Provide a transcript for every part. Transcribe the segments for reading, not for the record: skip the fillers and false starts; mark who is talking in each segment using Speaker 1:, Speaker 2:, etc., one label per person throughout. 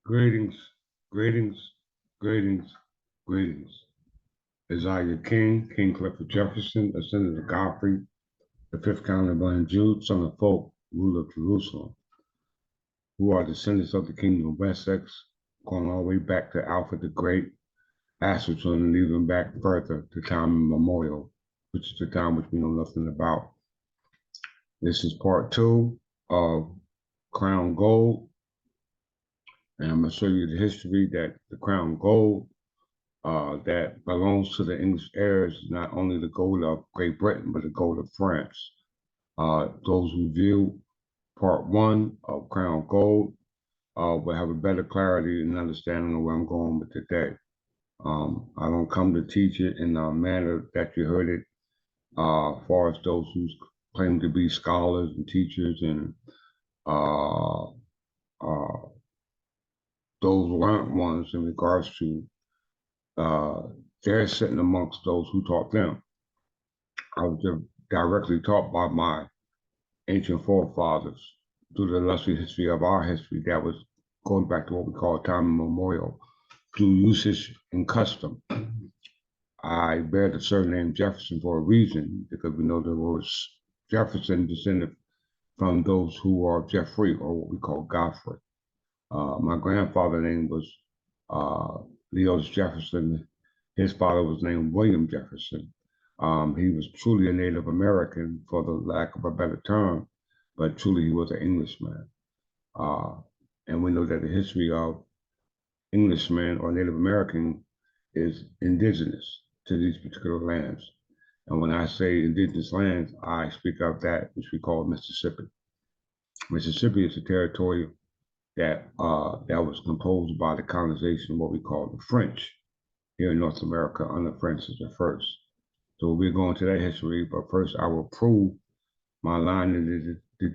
Speaker 1: Greetings, greetings, greetings, greetings. Is I your king, King Clifford Jefferson, descendant of Godfrey, the fifth count of Anjou, son of Folk, ruler of Jerusalem, who are descendants of the kingdom of Wessex, going all the way back to Alfred the Great, ancestral, and even back further to time immemorial, which is the time which we know nothing about. This is part 2 of Crown Gold, and I'm going to show you the history that the Crown Gold that belongs to the English heirs, not only the gold of Great Britain, but the gold of France. Those who view part 1 of Crown Gold will have a better clarity and understanding of where I'm going with today. I don't come to teach it in the manner that you heard it, as far as those who claim to be scholars and teachers and those learned ones in regards to they're sitting amongst those who taught them. I was directly taught by my ancient forefathers through the illustrious history of our history that was going back to what we call time immemorial, through usage and custom. I bear the surname Jefferson for a reason, because we know the word Jefferson descended from those who are Jeffrey, or what we call Godfrey. My grandfather's name was Leos Jefferson. His father was named William Jefferson. He was truly a Native American, for the lack of a better term, but truly he was an Englishman. And we know that the history of Englishman or Native American is indigenous to these particular lands. And when I say indigenous lands, I speak of that which we call Mississippi. Mississippi is a territory that was composed by the colonization of what we call the French here in North America under Francis I. So we're going to that history, but first I will prove my line of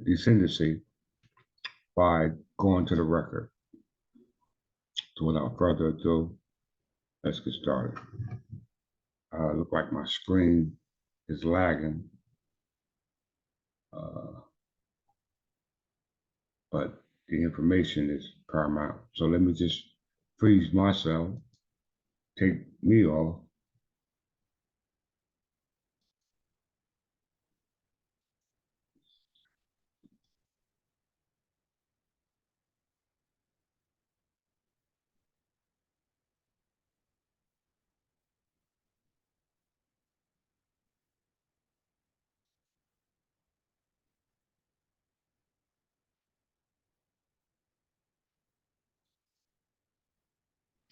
Speaker 1: descendancy by going to the record. So without further ado, let's get started. Look like my screen is lagging, but the information is paramount. So let me just freeze myself, take me off.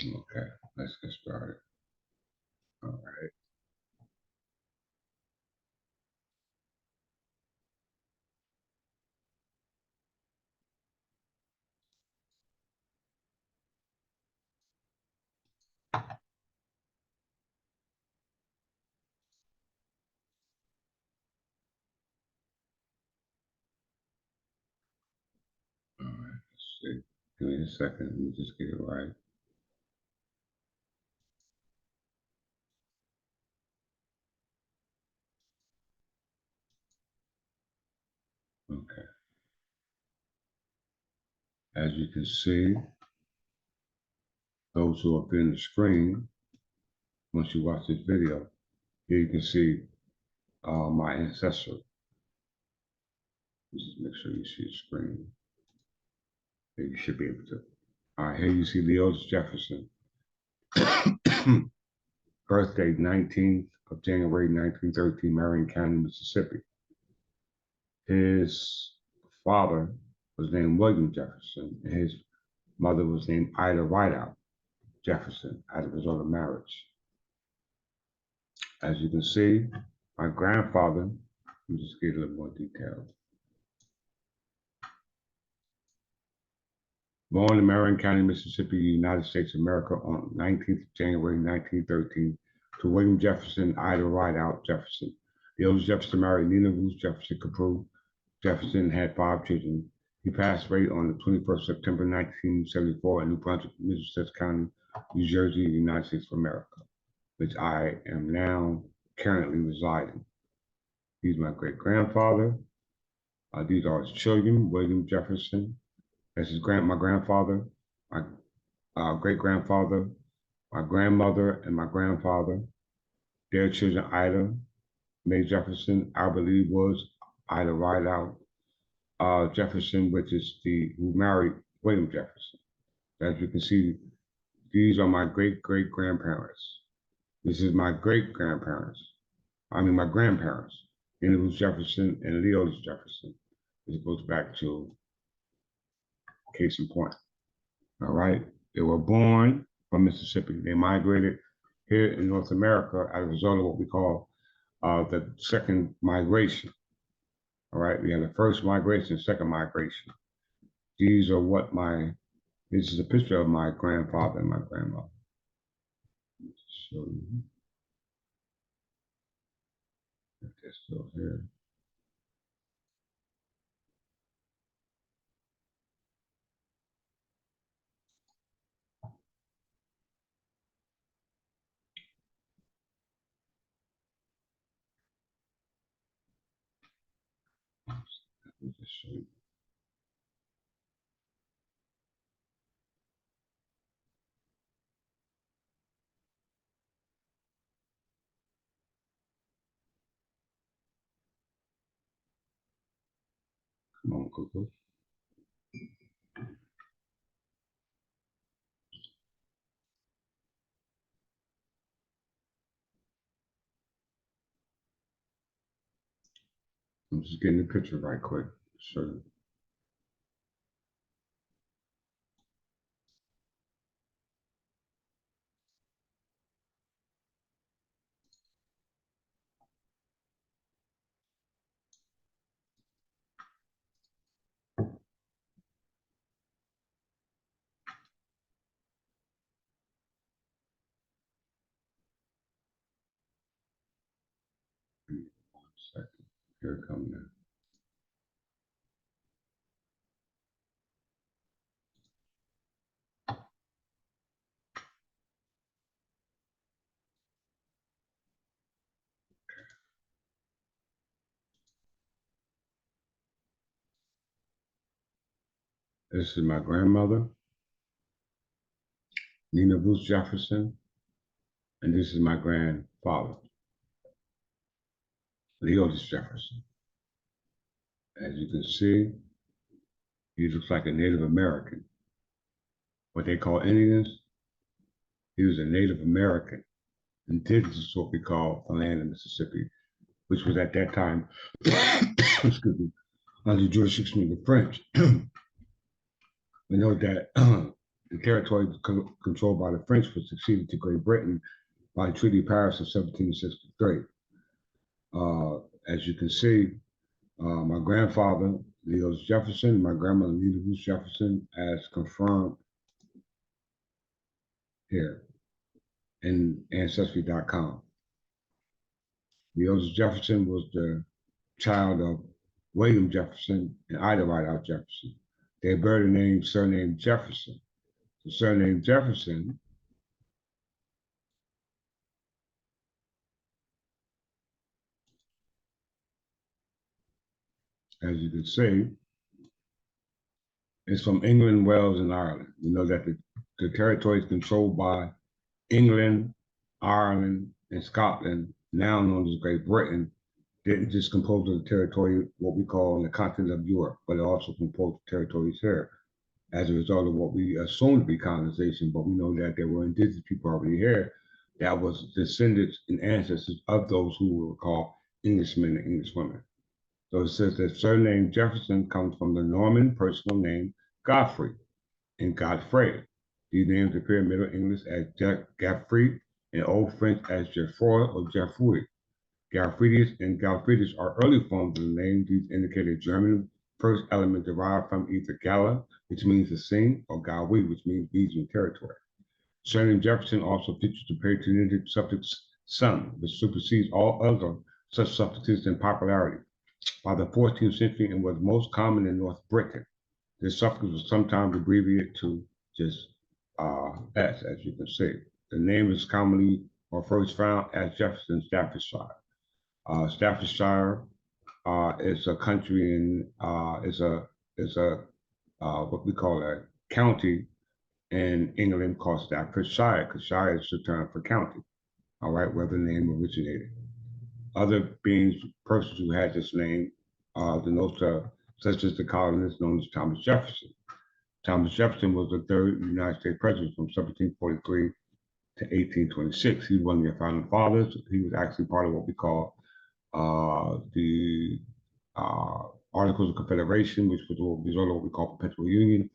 Speaker 1: Okay, let's get started. All right. All right, let's see. Give me a second, let me just get it right. Okay. As you can see, those who are in the screen, once you watch this video, here you can see my ancestral. Just make sure you see the screen. Here you should be able to. All right, here you see Leos Jefferson. Birthday 19th of January 1913, Marion County, Mississippi. His father was named William Jefferson, and his mother was named Ida Rideout Jefferson as a result of marriage. As you can see, my grandfather, let me just get a little more detail. Born in Marion County, Mississippi, United States of America on 19th of January 1913 to William Jefferson, Ida Rideout Jefferson. The oldest Jefferson married Nina Ruth Jefferson Caprew. Jefferson had 5 children. He passed away on the 21st September 1974 in New Brunswick, Middlesex County, New Jersey, United States of America, which I am now currently residing. He's my great-grandfather. These are his children, William Jefferson. That's my grandfather, my great-grandfather, my grandmother, and my grandfather, their children, Ida Mae Jefferson, Albert Lee Woods, Ida Rideout Jefferson, which is who married William Jefferson. As you can see, these are my great-great-grandparents. This is my great-grandparents. My grandparents, Andrew Jefferson and Leo Jefferson. This goes back to case in point. All right. They were born from Mississippi. They migrated here in North America as a result of what we call the second migration. All right. We had the first migration, second migration. These are this is a picture of my grandfather and my grandmother. So if they're still here. Let me just show you. Come on, Coco. I'm just getting the picture right quick. Sure. One second. Here it comes now. This is my grandmother, Nina Bruce Jefferson, and this is my grandfather, Leo Jefferson. As you can see, he looks like a Native American. What they call Indians, he was a Native American. Indigenous is what we call the land of Mississippi, which was at that time, excuse me, under the jurisdiction of the French. We know that the territory controlled by the French was succeeded to Great Britain by the Treaty of Paris of 1763. As you can see, my grandfather, Leo Jefferson, my grandmother, Nina Bruce Jefferson, as confirmed here in Ancestry.com. Leo Jefferson was the child of William Jefferson and Ida Rideout Jefferson. They bear the surname Jefferson. The surname Jefferson as you can see, is from England, Wales, and Ireland. You know that the territory is controlled by England, Ireland, and Scotland, now known as Great Britain, didn't just compose of the territory, what we call the continent of Europe, but it also composed territories here as a result of what we assumed to be colonization, but we know that there were indigenous people already here that was descendants and ancestors of those who were called Englishmen and Englishwomen. So it says that surname Jefferson comes from the Norman personal name Godfrey and Godfrey. These names appear in Middle English as Godfrey and Old French as Geoffroy or Geoffroy. Galfridis and Galfridis are early forms of the name. These indicate a German first element derived from either Gala, which means to sing, or Galwi, which means region territory. Surname Jefferson also features the patronymic suffix son, which supersedes all other such suffixes in popularity. By the 14th century, it was most common in North Britain. This suffix was sometimes abbreviated to just S, as you can see. The name is commonly or first found as Jefferson, Staffordshire. Staffordshire is a country in is a what we call a county in England called Staffordshire, because shire is the term for county, all right, where the name originated. Other beings, persons who had this name, denotes such as the colonist known as Thomas Jefferson. Thomas Jefferson was the third United States president from 1743 to 1826. He was one of the founding fathers. He was actually part of what we call the Articles of Confederation, which was a result of what we call perpetual union,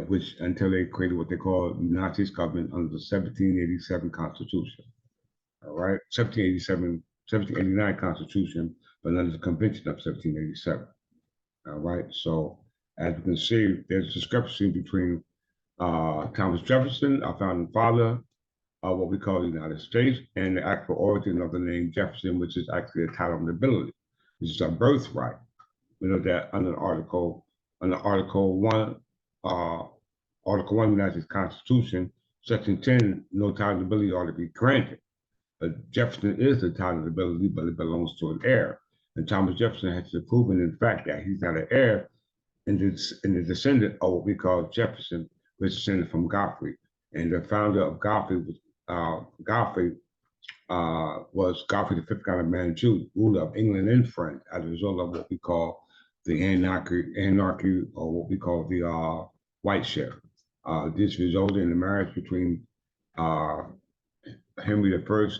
Speaker 1: which until they created what they call the United States government under the 1787 Constitution. All right, 1789 Constitution, but under the Convention of 1787. All right, so as you can see, there's a discrepancy between Thomas Jefferson, our founding father, what we call the United States, and the actual origin of the name Jefferson, which is actually a title of nobility, which is a birthright. We know that under Article 1, Article 1 United States Constitution, Section 10, no title of nobility ought to be granted. But Jefferson is the title of nobility, but it belongs to an heir. And Thomas Jefferson has to prove, in fact, that he's not an heir in the descendant of what we call Jefferson, which is descended from Godfrey. And the founder of Godfrey was Godfrey the fifth Count of Anjou, ruler of England and France, as a result of what we call the anarchy or what we call the white share. This resulted in the marriage between Henry I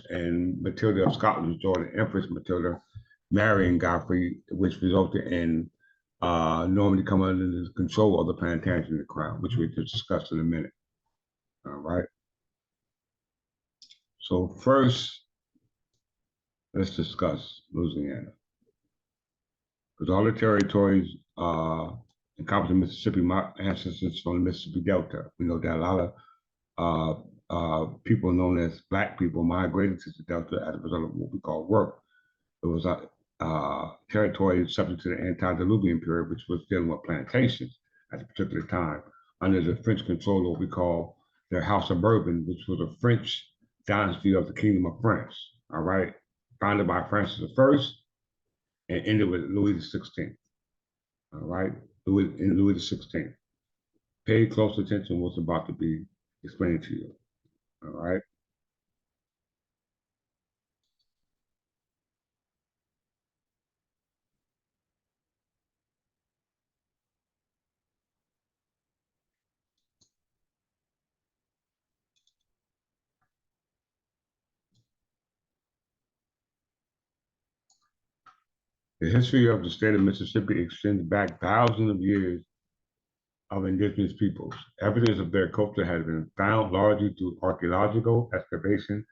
Speaker 1: and Matilda of Scotland's daughter, Empress Matilda, marrying Godfrey, which resulted in Normandy coming under the control of the Plantagenet crown, which we discuss in a minute. All right. So first, let's discuss Louisiana. Because all the territories encompass the Mississippi, my ancestors from the Mississippi Delta. We know that a lot of people known as Black people migrated to the Delta as a result of what we call work. It was a territory subject to the antediluvian period, which was dealing with plantations at a particular time under the French control of what we call their House of Bourbon, which was a French dynasty of the Kingdom of France, all right, founded by Francis I and ended with Louis XVI, all right, Louis XVI. Pay close attention to what's about to be explained to you, all right? The history of the state of Mississippi extends back thousands of years of indigenous peoples. Evidence of their culture has been found largely through archaeological excavation,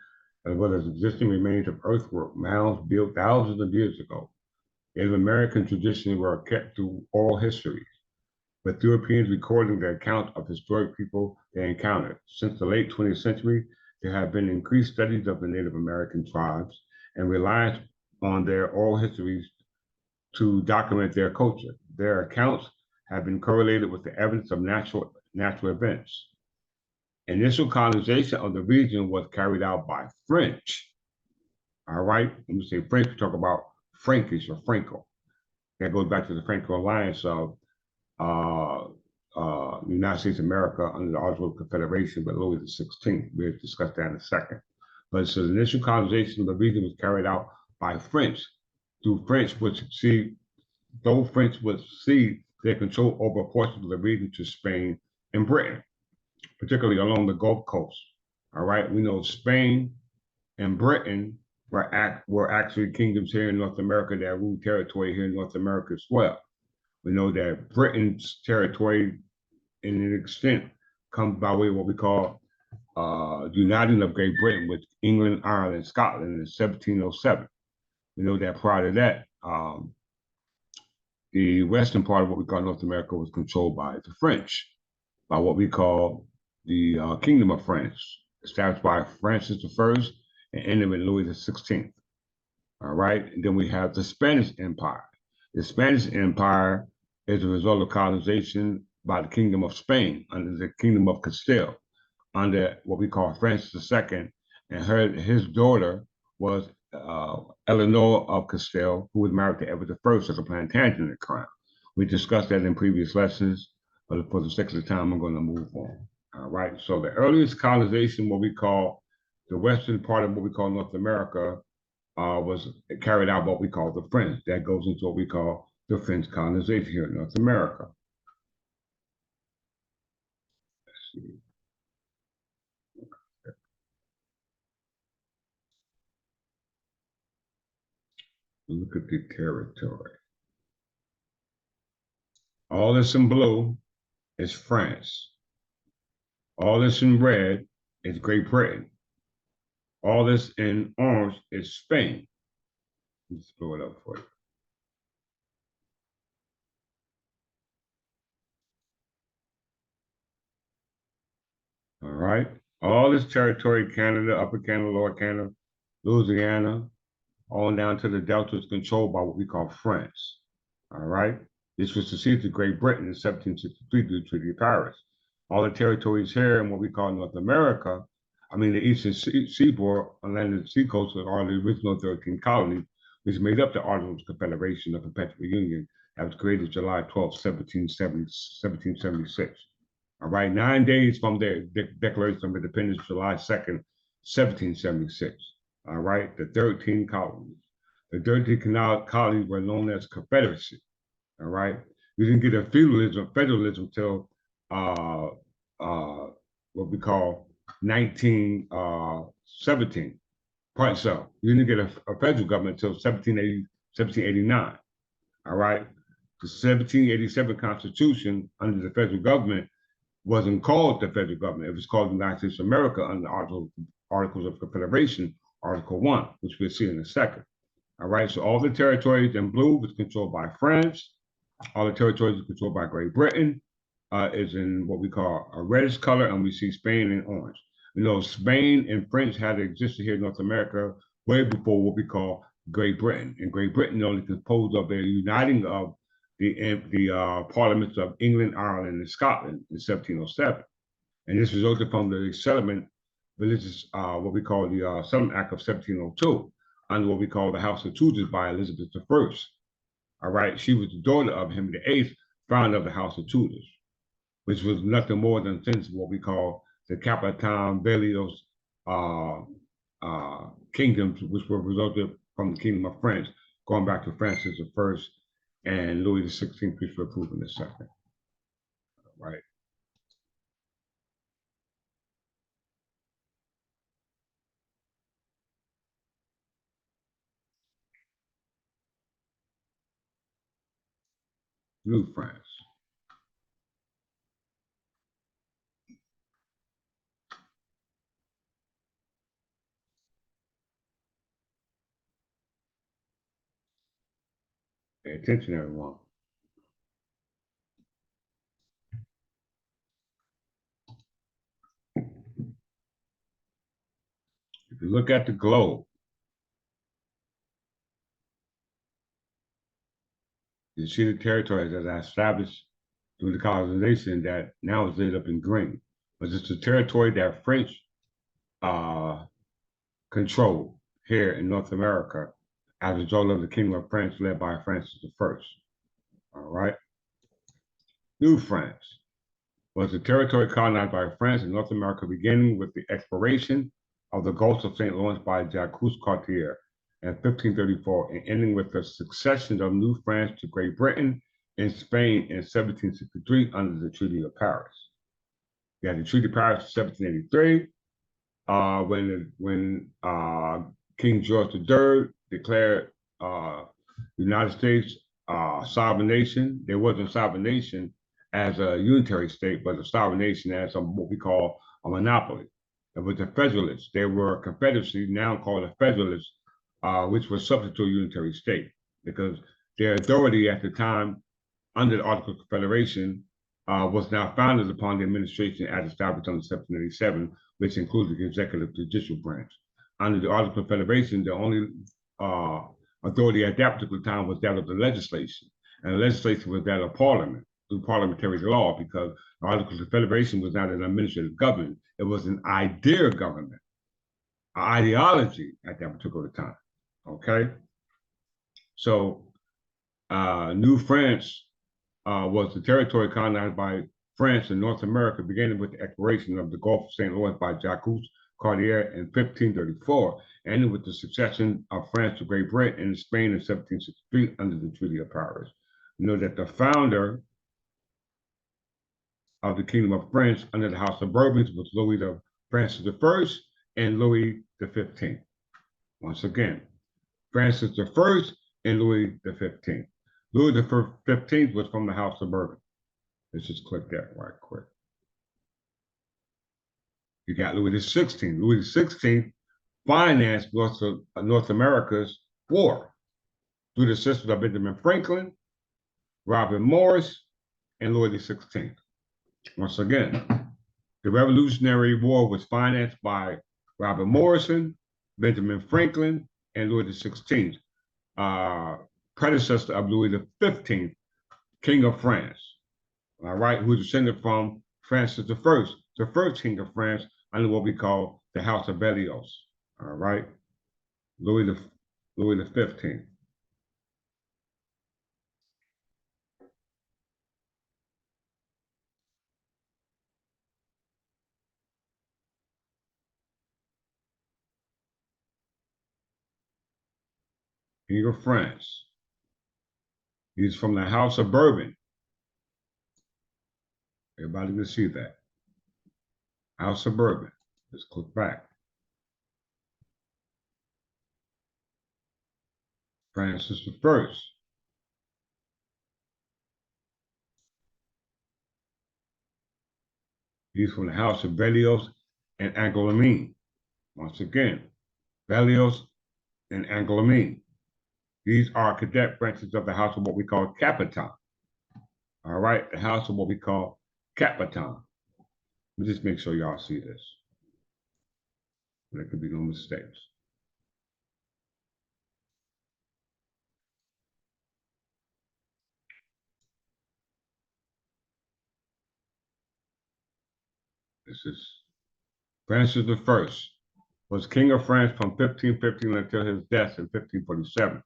Speaker 1: as well as existing remains of earthwork mounds built thousands of years ago. Native American traditions were kept through oral histories, with Europeans recording their account of historic people they encountered. Since the late 20th century, there have been increased studies of the Native American tribes and reliance on their oral histories to document their culture. Their accounts have been correlated with the evidence of natural events. Initial colonization of the region was carried out by French. All right, when we say French, we talk about Frankish or Franco. That goes back to the Franco alliance of the United States of America under the Articles of Confederation with Louis XVI. We'll discuss that in a second. But so the initial colonization of the region was carried out by French, through French, which French would cede their control over portions of the region to Spain and Britain, particularly along the Gulf Coast. All right, we know Spain and Britain were actually kingdoms here in North America that ruled territory here in North America as well. We know that Britain's territory, in an extent, comes by way of what we call the uniting of Great Britain with England, Ireland, and Scotland in 1707. We know that prior to that, the western part of what we call North America was controlled by the French, by what we call the Kingdom of France, established by Francis I and ended with Louis XVI. All right, and then we have the Spanish Empire. The Spanish Empire is a result of colonization by the Kingdom of Spain under the Kingdom of Castile, under what we call Francis II, and his daughter was Eleanor of Castile, who was married to Edward I as a Plantagenet crown. We discussed that in previous lessons, but for the sake of the time, I'm going to move on. All right. So the earliest colonization, what we call the western part of what we call North America, was carried out what we call the French. That goes into what we call the French colonization here in North America. Let's see. Look at the territory. All this in blue is France. All this in red is Great Britain. All this in orange is Spain. Let's blow it up for you. All right. All this territory, Canada, Upper Canada, Lower Canada, Louisiana, all down to the Delta is controlled by what we call France. All right. This was seceded to Great Britain in 1763 through the Treaty of Paris. All the territories here in what we call North America, the eastern seaboard, Atlantic seacoast, are the original 13 colonies, which made up the Articles of Confederation of Perpetual Union that was created July 12, 1776. All right, 9 days from their Declaration of Independence, July 2nd, 1776. All right, the 13 colonies. The 13 colonies were known as Confederacy. All right, we didn't get a federalism till what we call 1917. Right, so you didn't get a federal government until 1789. All right, the 1787 Constitution under the federal government wasn't called the federal government. It was called the United States of America under the Articles of Confederation, Article 1, which we'll see in a second. All right, so all the territories in blue was controlled by France. All the territories controlled by Great Britain is in what we call a reddish color, and we see Spain in orange. Spain and French had existed here in North America way before what we call Great Britain. And Great Britain only composed of a uniting of the parliaments of England, Ireland, and Scotland in 1707. And this resulted from the settlement, religious, what we call the Settlement Act of 1702, under what we call the House of Tudors by Elizabeth I. All right, she was the daughter of Henry VIII, founder of the House of Tudors, which was nothing more than since what we call the Capitan Bellios kingdoms, which were resulted from the Kingdom of France, going back to Francis I and Louis XVI, which were proven the second. All right. New France. Pay attention, everyone. If you look at the globe, you see the territories that are established through the colonization that now is lit up in green. But it's the territory that French control here in North America as a result of the Kingdom of France led by Francis I. All right. New France was a territory colonized by France in North America, beginning with the exploration of the Gulf of St. Lawrence by Jacques Cartier in 1534 and ending with the succession of New France to Great Britain and Spain in 1763 under the Treaty of Paris. You had the Treaty of Paris in 1783, when King George III declared the United States sovereign nation. There wasn't a sovereign nation as a unitary state, but a sovereign nation as what we call a monopoly. It was the Federalists. They were a confederacy, now called a Federalist, which was subject to a unitary state because their authority at the time under the Articles of Confederation was now founded upon the administration as established under 1787, which included the executive judicial branch. Under the Articles of Confederation, the only authority at that particular time was that of the legislation, and the legislation was that of Parliament through parliamentary law, because the Articles of Confederation was not an administrative government; it was an idea government, an ideology at that particular time. Okay, so New France was the territory colonized by France in North America, beginning with the exploration of the Gulf of St. Louis by Jacques Cartier in 1534, ending with the succession of France to Great Britain and Spain in 1763 under the Treaty of Paris. You know that the founder of the Kingdom of France under the House of Bourbons was Louis Francis I and Louis XV. Once again, Francis I and Louis XV. Louis XV was from the House of Bourbon. Let's just click that right quick. You got Louis XVI. Louis XVI financed North America's war through the sisters of Benjamin Franklin, Robert Morris, and Louis XVI. Once again, the Revolutionary War was financed by Robert Morrison, Benjamin Franklin, and Louis XVI, predecessor of Louis XV, King of France. All right, who descended from Francis I, the first King of France, under what we call the House of Berlioz. All right, Louis XV. King of France. He's from the House of Bourbon. Everybody can see that. House of Bourbon. Let's click back. Francis I. He's from the House of Berlioz and Angoulême. Once again, Berlioz and Angoulême. These are cadet branches of the House of what we call Capitan. All right, the House of what we call Capitan. Let me just make sure y'all see this. There could be no mistakes. This is Francis I was King of France from 1515 until his death in 1547.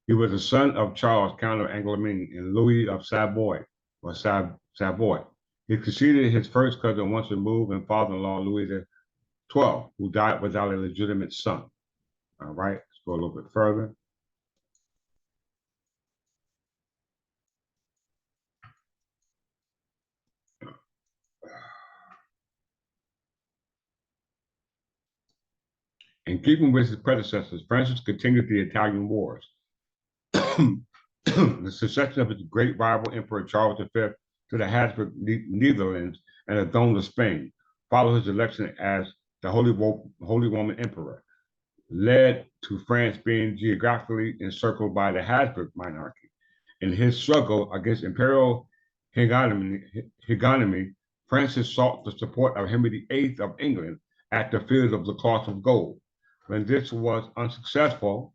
Speaker 1: He was the son of Charles, Count of Angoulême, and Louis of Savoy, or Savoy. He succeeded his first cousin once removed and father-in-law Louis XII, who died without a legitimate son. All right, let's go a little bit further. In keeping with his predecessors, Francis continued the Italian wars. The succession of his great rival Emperor Charles V to the Habsburg Netherlands and the throne of Spain, followed his election as the Holy Roman Emperor, led to France being geographically encircled by the Habsburg monarchy. In his struggle against imperial hegemony, Francis sought the support of Henry VIII of England at the field of the Cloth of Gold. When this was unsuccessful,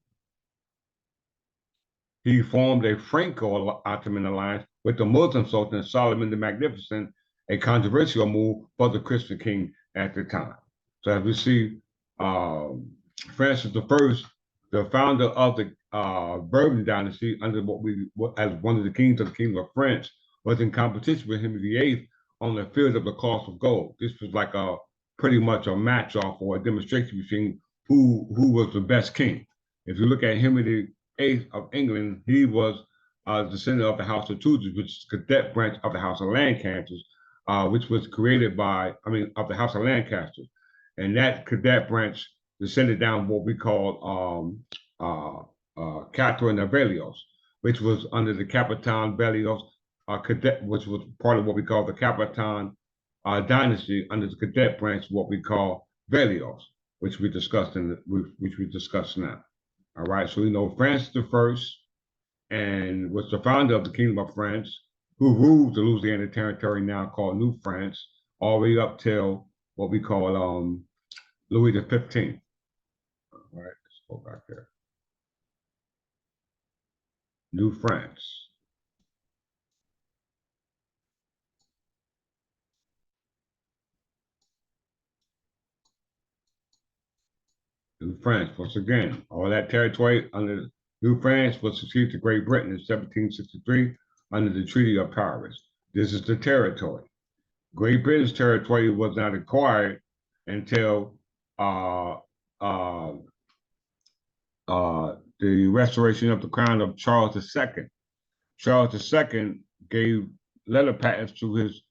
Speaker 1: he formed a Franco-Ottoman alliance with the Muslim Sultan Solomon the Magnificent, a controversial move for the Christian king at the time. So as we see, Francis I, the founder of the Bourbon dynasty, as one of the kings of the Kingdom of France, was in competition with Henry VIII on the field of the Cloth of Gold. This was like pretty much a match-off or a demonstration between who was the best king. If you look at Henry VIII of England, he was a descendant of the House of Tudors, which is a cadet branch of the House of Lancaster, which was created of the House of Lancaster. And that cadet branch descended down what we call Catherine of Berlioz, which was under the Capitan Berlioz cadet, which was part of what we call the Capitan dynasty under the cadet branch, what we call Berlioz, which we discussed now. All right, so we know Francis I and was the founder of the Kingdom of France, who ruled the Louisiana territory now called New France, all the way up till what we call Louis XV. All right, let's go back there. New France. New France, once again, all that territory under New France was succeeded to Great Britain in 1763 under the Treaty of Paris. This is the territory. Great Britain's territory was not acquired until uh, uh, the restoration of the crown of Charles II. Charles II gave letter patents to his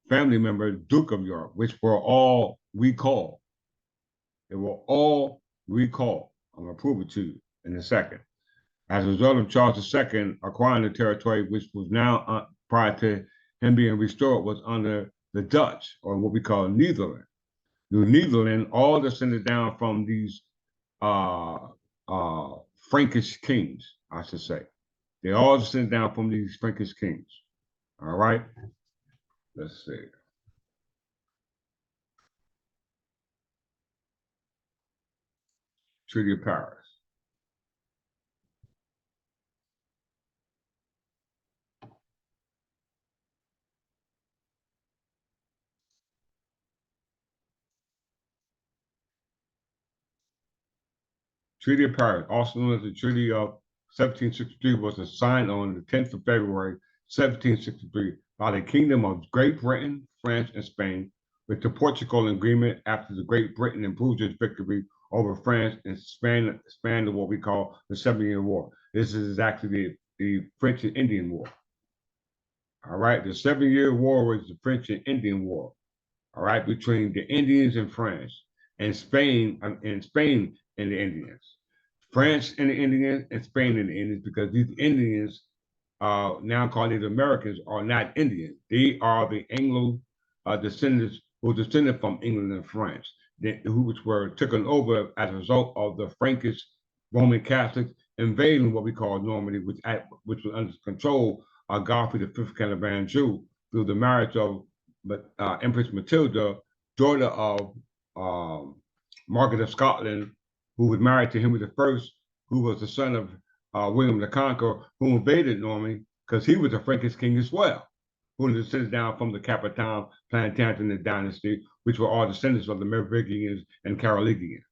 Speaker 1: family member, Duke of York, which were all recalled. They were all recalled. I'm going to prove it to you in a second. As a result of Charles II acquiring the territory, which was now, prior to him being restored, was under the Dutch, or what we call Netherlands. New Netherlands all descended down from these uh, uh, Frankish kings, I should say. They all descended down from these Frankish kings. All right, let's see. Treaty of Paris. Treaty of Paris, also known as the Treaty of 1763, was signed on the 10th of February, 1763, by the Kingdom of Great Britain, France, and Spain, with the Portugal agreement after the Great Britain improved its victory over France and spanned what we call the 7-Year War. This is actually the French and Indian War. All right, the 7-Year War was the French and Indian War. All right, between the Indians and France, and Spain and the Indians. France and the Indians, and Spain and the Indians, because these Indians, now called Native Americans, are not Indians. They are the Anglo descendants who descended from England and France, which were taken over as a result of the Frankish Roman Catholics invading what we call Normandy, which was under control of Godfrey V, Count of Anjou, through the marriage of Empress Matilda, daughter of Margaret of Scotland, who was married to Henry I, who was the son of William the Conqueror, who invaded Normandy because he was a Frankish king as well, who descended down from the Capitan Plantagenet dynasty, which were all descendants of the Merovingians and Carolingians.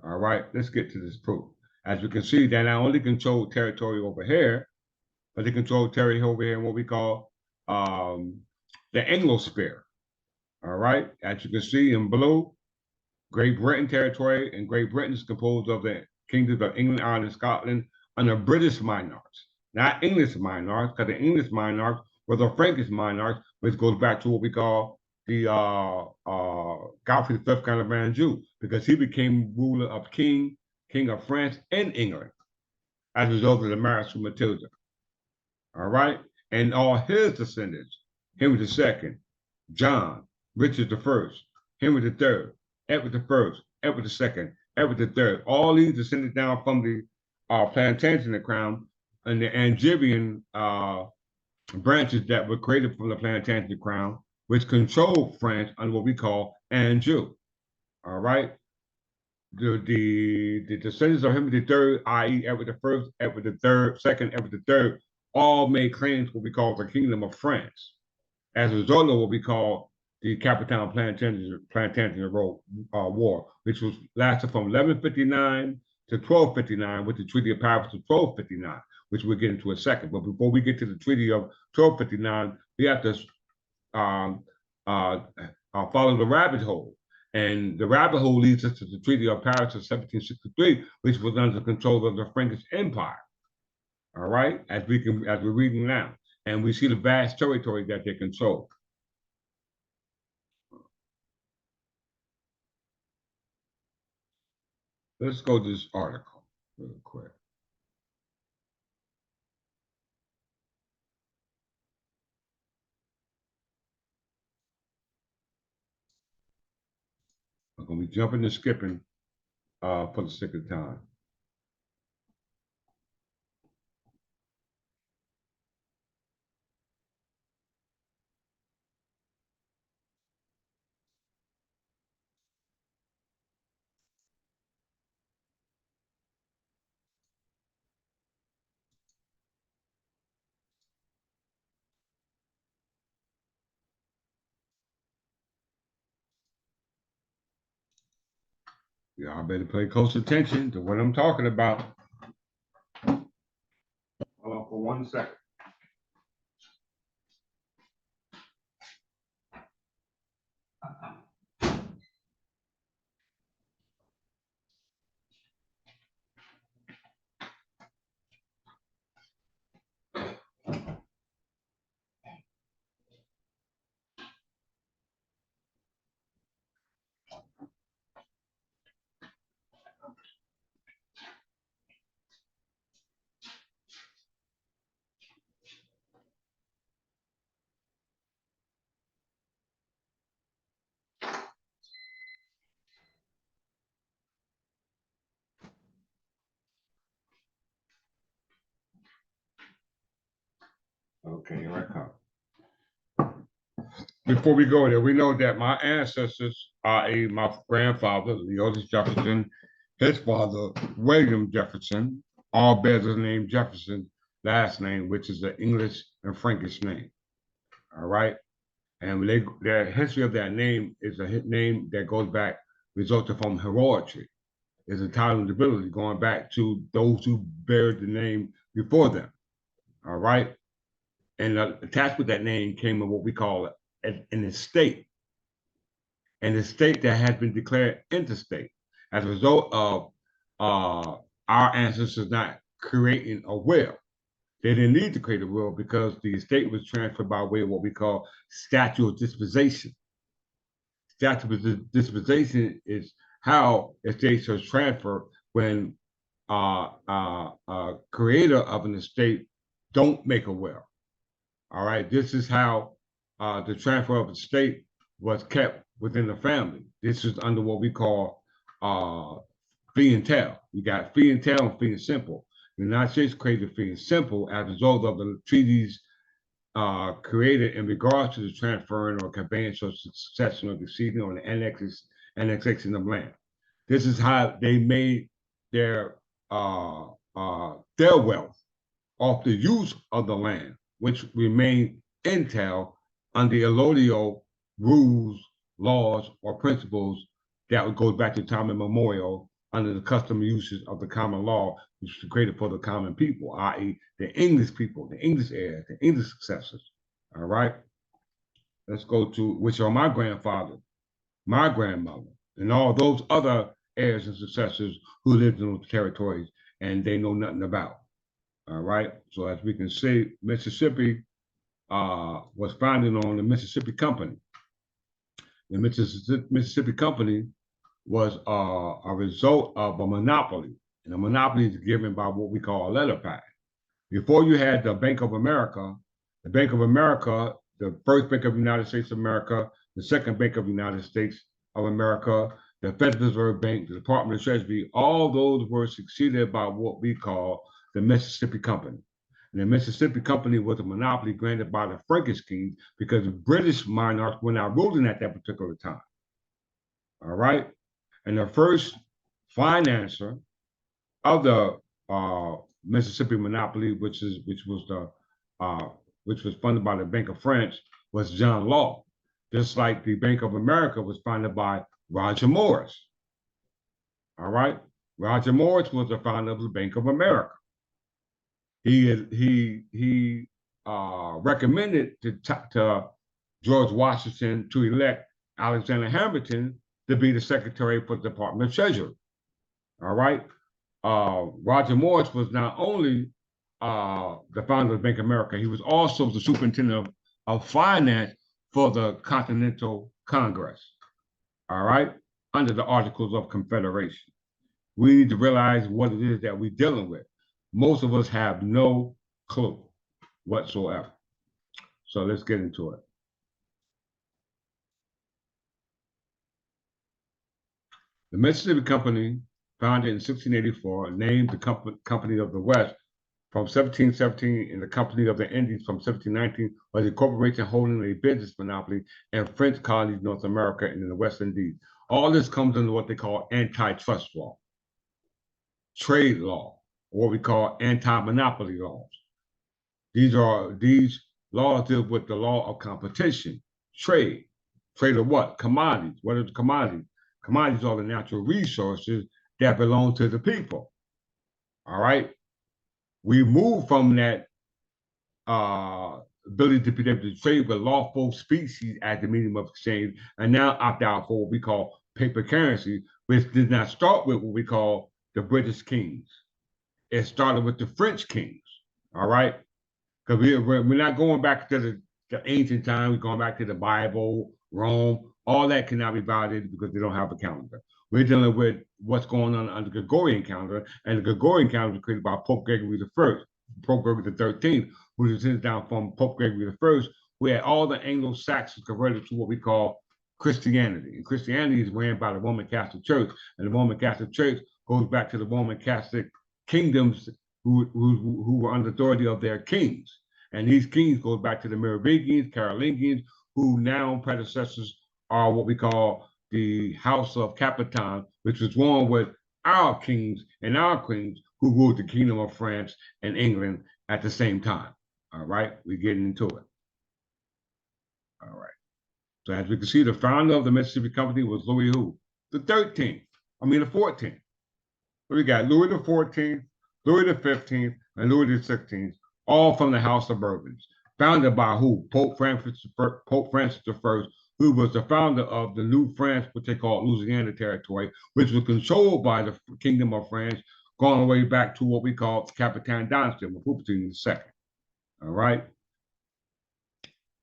Speaker 1: All right, let's get to this proof. As you can see, they not only control territory over here, but they control territory over here in what we call the Anglosphere. All right, as you can see in blue, Great Britain territory, and Great Britain is composed of the kingdoms of England, Ireland, and Scotland under British monarchs, not English monarchs, because the English monarchs were the Frankish monarchs, which goes back to what we call the Godfrey V, Count of Anjou, because he became ruler of King of France and England as a result of the marriage to Matilda. All right, and all his descendants, Henry II, John, Richard I, Henry III, Edward I, Edward II, Edward III, all these descended down from the Plantagenet crown and the Angevin branches that were created from the Plantagenet crown, which controlled France under what we call Anjou. All right. The descendants of Henry III, i.e., Edward I, Edward II, Edward III, all made claims to what we call the Kingdom of France as a result of what we call the Capitan Plantagenet War, which was lasted from 1159 to 1259, with the Treaty of Paris of 1259, which we'll get into in a second. But before we get to the Treaty of 1259, we have to follow the rabbit hole. And the rabbit hole leads us to the Treaty of Paris of 1763, which was under the control of the Frankish Empire. All right, as we're reading now, and we see the vast territory that they control. Let's go to this article real quick. I'm going to be jumping and skipping for the sake of time. Yeah, I better pay close attention to what I'm talking about. Hold on for 1 second. Okay, here I come. Before we go there, we know that my ancestors are my grandfather, Leotis Jefferson, his father, William Jefferson, all bears the name Jefferson, last name, which is the English and Frankish name. All right. And their history of that name is a name that goes back, resulted from heroetry. It's a title of nobility going back to those who bear the name before them. All right. And attached with that name came in what we call an estate, an estate that has been declared interstate as a result of our ancestors not creating a will. They didn't need to create a will because the estate was transferred by way of what we call statute of disposition. Statute of disposition is how estates are transferred when creator of an estate don't make a will. All right, this is how the transfer of estate was kept within the family. This is under what we call fee and tail. You got fee and tail and fee and simple. The United States created fee and simple as a result of the treaties created in regards to the transferring or conveyance or succession or deceding or the annexation of land. This is how they made their wealth off the use of the land, which remained intact under allodial rules, laws, or principles that goes back to time immemorial under the custom uses of the common law, which was created for the common people, i.e. the English people, the English heirs, the English successors. All right. Let's go to, which are my grandfather, my grandmother, and all those other heirs and successors who lived in those territories and they know nothing about. All right. So as we can see, Mississippi was founded on the Mississippi Company. The Mississippi Company was a result of a monopoly, and a monopoly is given by what we call a letter pad. Before you had the Bank of America, the Bank of America, the first Bank of the United States of America, the second Bank of the United States of America, the Federal Reserve Bank, the Department of Treasury, all those were succeeded by what we call the Mississippi Company. And the Mississippi Company was a monopoly granted by the Frankish kings because the British monarchs were not ruling at that particular time. All right. And the first financer of the Mississippi monopoly, which was funded by the Bank of France, was John Law. Just like the Bank of America was funded by Roger Morris. All right. Roger Morris was the founder of the Bank of America. He recommended to George Washington to elect Alexander Hamilton to be the Secretary for the Department of Treasury. All right. Roger Morris was not only the founder of Bank of America, he was also the superintendent of finance for the Continental Congress. All right. Under the Articles of Confederation. We need to realize what it is that we're dealing with. Most of us have no clue whatsoever. So let's get into it. The Mississippi Company, founded in 1684, named the Company of the West from 1717 and the Company of the Indies from 1719, was a corporation holding a business monopoly in French colonies, North America, and in the West Indies. All this comes under what they call antitrust law, trade law, or what we call anti-monopoly laws. These laws deal with the law of competition, trade of what? Commodities. What are the commodities? Commodities are the natural resources that belong to the people. All right. We moved from that ability to be able to trade with lawful species at the medium of exchange, and now opt out for what we call paper currency, which did not start with what we call the British kings. It started with the French kings, all right? Because we're not going back to the ancient times, we're going back to the Bible, Rome, all that cannot be validated because they don't have a calendar. We're dealing with what's going on under the Gregorian calendar, and the Gregorian calendar was created by Pope Gregory I, Pope Gregory XIII, who descended down from Pope Gregory I, who had all the Anglo-Saxons converted to what we call Christianity. And Christianity is ran by the Roman Catholic Church, and the Roman Catholic Church goes back to the Roman Catholic kingdoms who were under authority of their kings. And these kings go back to the Merovingians, Carolingians, who now predecessors are what we call the House of Capitan, which was one with our kings and our queens who ruled the Kingdom of France and England at the same time. All right, we're getting into it. All right. So as we can see, the founder of the Mississippi Company was Louis who? The 14th. So we got Louis the 14th, Louis the 15th, and Louis the 16th, all from the House of Bourbons, founded by who? Pope Francis I, who was the founder of the New France, what they call Louisiana Territory, which was controlled by the Kingdom of France, going all the way back to what we call the Capitan Dynasty with Poupetin II. All right.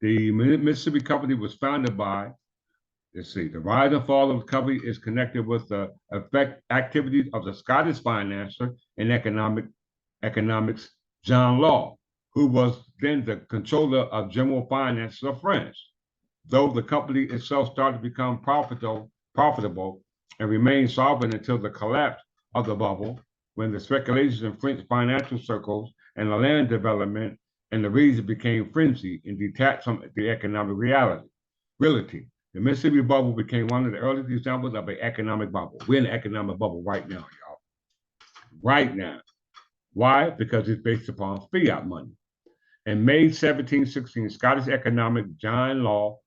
Speaker 1: The Mississippi Company was founded by, let's see, the rise and fall of the company is connected with the activities of the Scottish financier and economics, John Law, who was then the controller of general finances of France. Though the company itself started to become profitable and remained solvent until the collapse of the bubble, when the speculations in French financial circles and the land development and the region became frenzied and detached from the economic reality. The Mississippi bubble became one of the earliest examples of an economic bubble. We're in an economic bubble right now, y'all. Right now. Why? Because it's based upon fiat money. In May 1716, Scottish economic John Law,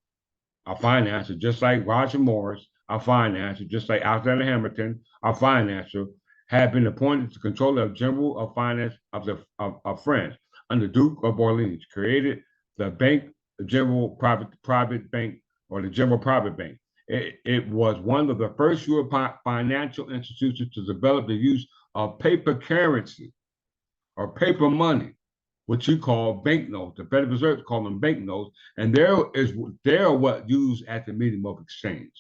Speaker 1: a financier, just like Roger Morris, a financier, just like Alexander Hamilton, a financier, had been appointed to controller of general of finance of France under Duke of Orleans, created the Bank, the General Private Bank, or the General Private Bank. It was one of the first European financial institutions to develop the use of paper currency or paper money, what you call banknotes. The Federal Reserve call them banknotes, and they're what used at the medium of exchange.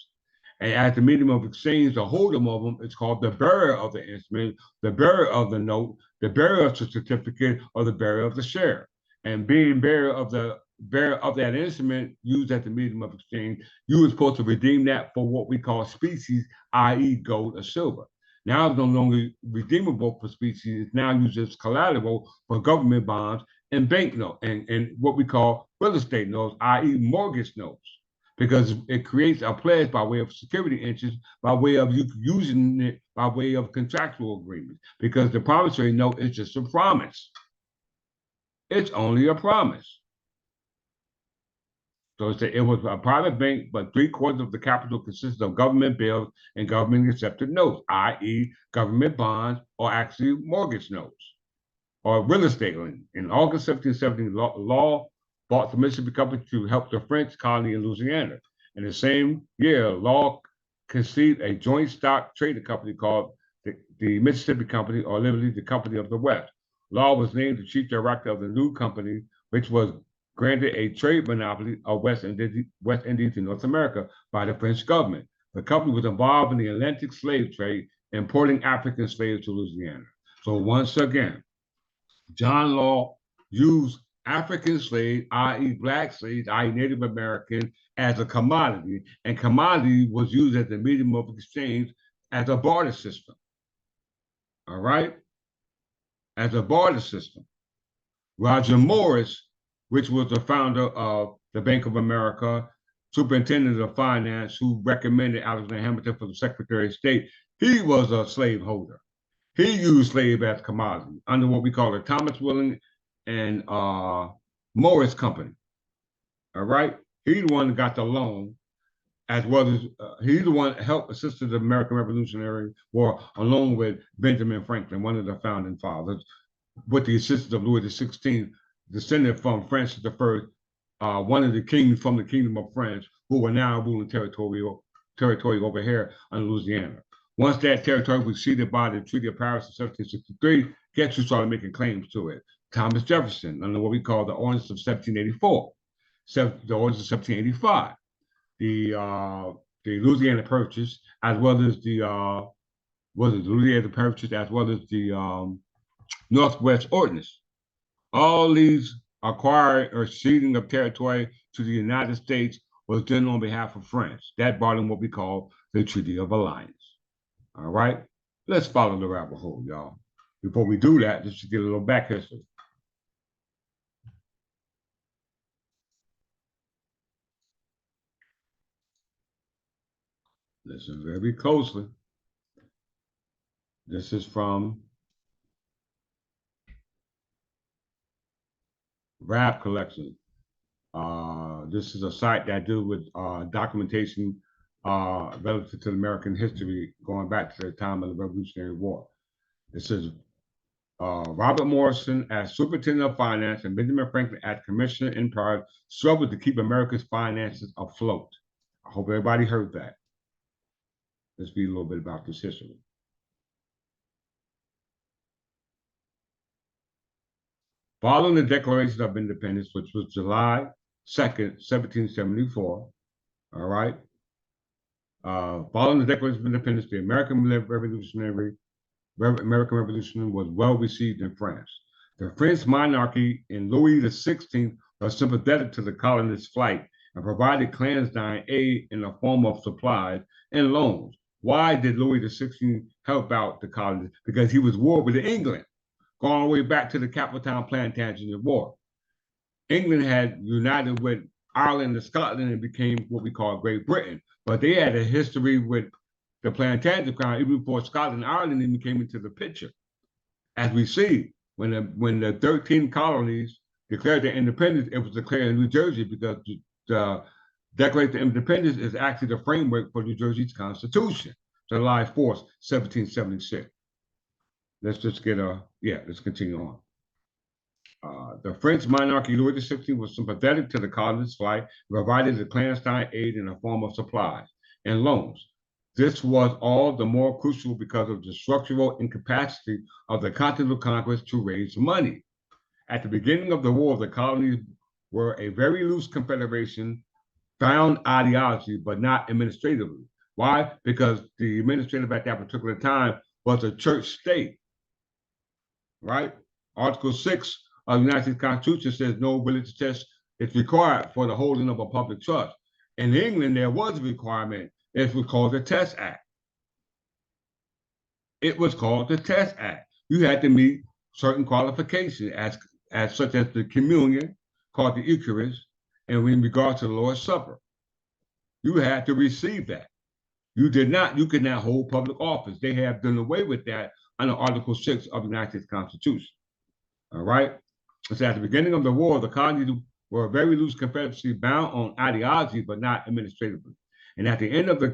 Speaker 1: And at the medium of exchange, the holder of them is called the bearer of the instrument, the bearer of the note, the bearer of the certificate, or the bearer of the share. And being bearer of that instrument used at the medium of exchange, you were supposed to redeem that for what we call species, i.e. gold or silver. Now it's no longer redeemable for species. It's now used as collateral for government bonds and banknotes and what we call real estate notes, i.e. mortgage notes, because it creates a pledge by way of security interest, by way of you using it by way of contractual agreements, because the promissory note is just a promise. It's only a promise. So it was a private bank, but 3/4 of the capital consisted of government bills and government accepted notes, i.e. government bonds or actually mortgage notes or real estate lending. In August 1770, Law bought the Mississippi Company to help the French colony in Louisiana. In the same year, Law conceived a joint stock trading company called the Mississippi Company, or literally the Company of the West. Law was named the chief director of the new company, which was granted a trade monopoly of West Indies to North America by the French government. The company was involved in the Atlantic slave trade, importing African slaves to Louisiana. So once again, John Law used African slaves, i.e. black slaves, i.e. Native American, as a commodity, and commodity was used as the medium of exchange as a barter system. All right? As a barter system. Roger Morris, which was the founder of the Bank of America, superintendent of finance, who recommended Alexander Hamilton for the Secretary of State, he was a slaveholder. He used slave as commodity under what we call the Thomas Willing and Morris Company. All right? He's the one that got the loan, as well as he's the one that helped assisted the American Revolutionary War, along with Benjamin Franklin, one of the founding fathers, with the assistance of Louis XVI, descended from Francis I, one of the kings from the Kingdom of France, who were now ruling territory over here in Louisiana. Once that territory was ceded by the Treaty of Paris in 1763, guess who started making claims to it? Thomas Jefferson, under what we call the Ordinance of 1784, the Ordinance of 1785, the Louisiana Purchase, as well as the Louisiana Purchase, as well as the Northwest Ordinance. All these acquiring or ceding of territory to the United States was done on behalf of France. That brought in what we call the Treaty of Alliance. All right, let's follow the rabbit hole, y'all. Before we do that, just to get a little back history. Listen very closely. This is from Rap Collection. This is a site that deals with documentation relative to American history going back to the time of the Revolutionary War. It says Robert Morrison as Superintendent of Finance and Benjamin Franklin as Commissioner in charge struggled to keep America's finances afloat. I hope everybody heard that. Let's read a little bit about this history. Following the Declaration of Independence, which was July 2nd, 1774, all right, following the Declaration of Independence, the American Revolution was well received in France. The French monarchy and Louis XVI were sympathetic to the colonists' flight and provided clandestine aid in the form of supplies and loans. Why did Louis XVI help out the colonists? Because he was war with England, going all the way back to the Capital Plantagenet War. England had united with Ireland and Scotland and became what we call Great Britain. But they had a history with the Plantagenet Crown even before Scotland and Ireland even came into the picture. As we see, when the 13 colonies declared their independence, it was declared in New Jersey because the Declaration of Independence is actually the framework for New Jersey's Constitution, July 4th, 1776. Let's just let's continue on. The French monarchy, Louis XVI, was sympathetic to the colonists' flight and provided the clandestine aid in the form of supplies and loans. This was all the more crucial because of the structural incapacity of the Continental Congress to raise money. At the beginning of the war, the colonies were a very loose confederation, found ideology, but not administratively. Why? Because the administrative at that particular time was a church state, right? Article 6 of the United States Constitution says no religious test is required for the holding of a public trust. In England, there was a requirement. It was called the Test Act. It was called the Test Act. You had to meet certain qualifications as such as the communion, called the Eucharist, and in regard to the Lord's Supper. You had to receive that. You could not hold public office. They have done away with that under Article 6 of the United States Constitution. All right? So at the beginning of the war, the colonies were a very loose confederacy bound on ideology, but not administratively. And at the end of the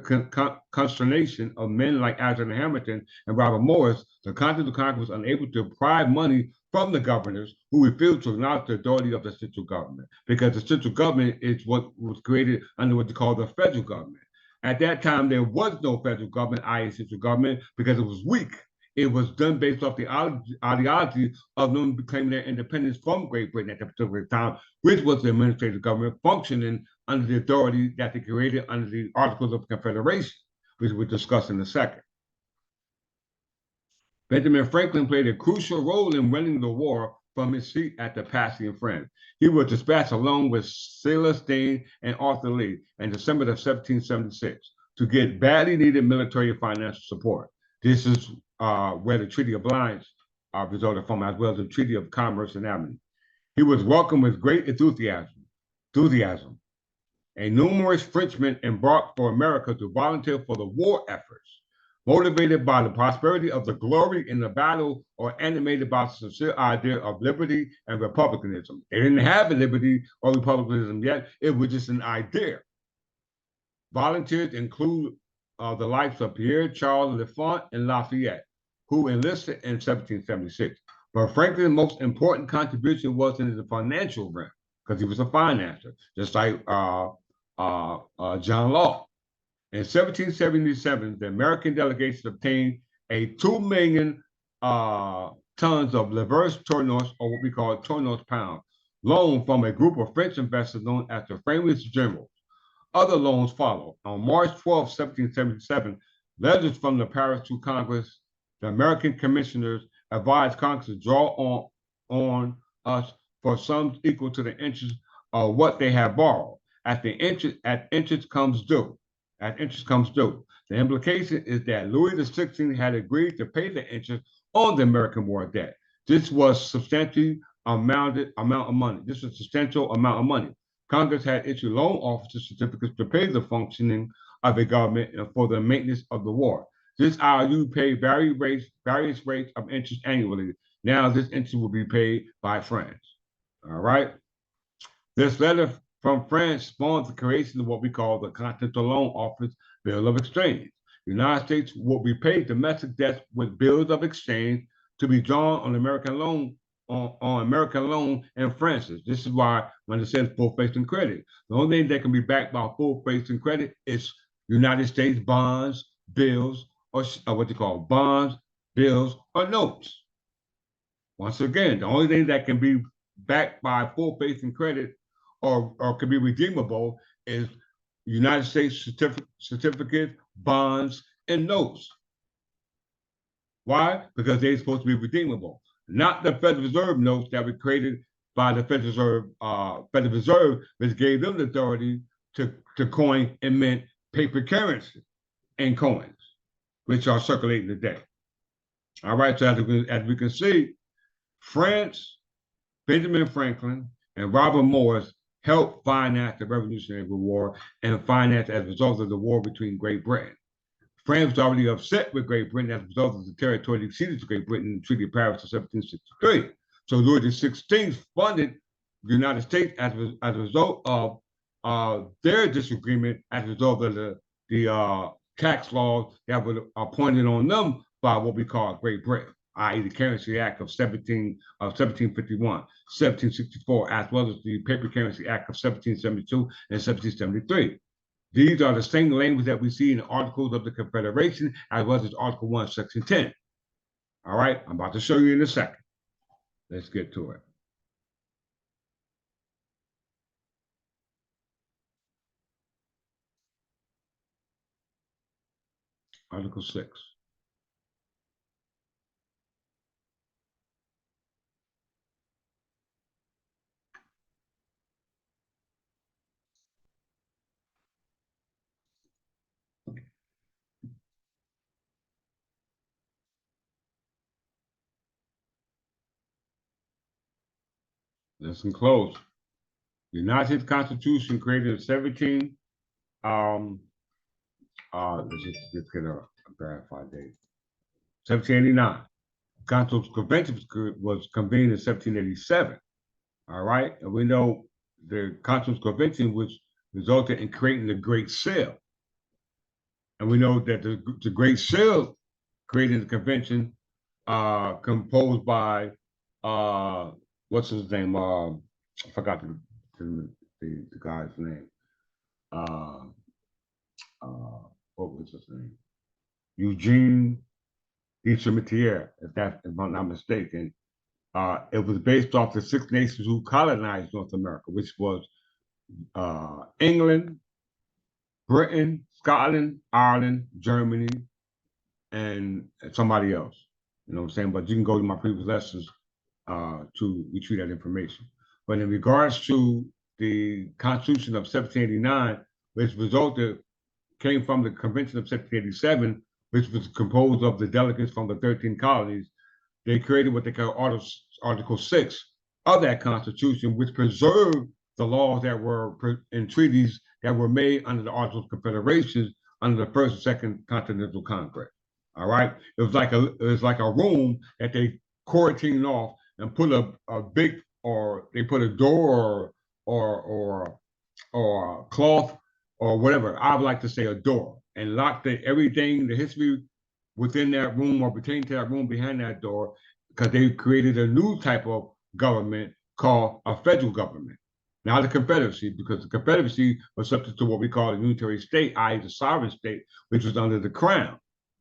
Speaker 1: consternation of men like Alexander Hamilton and Robert Morris, the Continental Congress was unable to deprive money from the governors who refused to acknowledge the authority of the central government, because the central government is what was created under what they call the federal government. At that time, there was no federal government, i.e. central government, because it was weak. It was done based off the ideology of them claiming their independence from Great Britain at that particular time, which was the administrative government functioning under the authority that they created under the Articles of Confederation, which we'll discuss in a second. Benjamin Franklin played a crucial role in winning the war from his seat at the Passy in France. He was dispatched along with Silas Dane and Arthur Lee in December of 1776 to get badly needed military and financial support. This is where the Treaty of Alliance resulted from, as well as the Treaty of Commerce and Amity. He was welcomed with great enthusiasm. And numerous Frenchmen embarked for America to volunteer for the war efforts, motivated by the prosperity of the glory in the battle or animated by the sincere idea of liberty and republicanism. They didn't have a liberty or republicanism yet. It was just an idea. Volunteers include the likes of Pierre Charles L'Enfant and Lafayette, who enlisted in 1776. But Franklin's most important contribution was in the financial realm because he was a financier, just like John Law. In 1777, the American delegation obtained a 2 million tons of Livre Tournois, or what we call Tournois pound, loan from a group of French investors known as the Framers Generals. Other loans followed. On March 12, 1777, letters from the Paris to Congress, the American commissioners advised Congress to draw on us for sums equal to the interest of what they have borrowed. At interest comes due. The implication is that Louis XVI had agreed to pay the interest on the American war debt. This was substantial amount of money. This was a substantial amount of money. Congress had issued loan officer certificates to pay the functioning of the government and for the maintenance of the war. This IOU paid various rates of interest annually. Now this interest will be paid by France. All right. This letter from France spawned the creation of what we call the Continental Loan Office Bill of Exchange. The United States will repay domestic debts with bills of exchange to be drawn on American loan and France's. This is why when it says full faith and credit, the only thing that can be backed by full faith and credit is United States bonds, bills, or what they call bonds, bills, or notes. Once again, the only thing that can be backed by full faith and credit or can be redeemable is United States certificates, bonds, and notes. Why? Because they're supposed to be redeemable, not the Federal Reserve notes that were created by the Federal Reserve, which gave them the authority to coin and mint paper currency and coins, which are circulating today. All right, so as we can see, France, Benjamin Franklin, and Robert Morris helped finance the Revolutionary War and finance as a result of the war between Great Britain. France was already upset with Great Britain as a result of the territory ceded to Great Britain in the Treaty of Paris of 1763. So Louis XVI funded the United States as a result of their disagreement as a result of the tax laws that were appointed on them by what we call Great Britain, i.e. the Currency Act of 1751, 1764, as well as the Paper Currency Act of 1772 and 1773. These are the same language that we see in the Articles of the Confederation, as well as Article 1, Section 10. All right, I'm about to show you in a second. Let's get to it. Article 6. Listen close. The United States Constitution created in 17, let's get a verified date. 1789. Constitutional Convention was convened in 1787. All right, and we know the Constitutional Convention, which resulted in creating the Great Seal. And we know that the Great Seal created the convention composed by what's his name? I forgot the guy's name. What was his name? Eugene Dissolution, if I'm not mistaken. It was based off the 6 nations who colonized North America, which was England, Britain, Scotland, Ireland, Germany, and somebody else. You know what I'm saying? But you can go to my previous lessons to retrieve that information. But in regards to the Constitution of 1789, which came from the Convention of 1787, which was composed of the delegates from the 13 colonies, they created what they call Article 6 of that Constitution, which preserved the laws that were in treaties that were made under the Articles of Confederation under the First and Second Continental Congress. All right, it was like a room that they quarantined off and put a big, or they put a door or a cloth or whatever. I would like to say a door, and locked everything, the history within that room or pertaining to that room behind that door, because they created a new type of government called a federal government, not a confederacy, because the confederacy was subject to what we call a unitary state, i.e. the sovereign state, which was under the crown.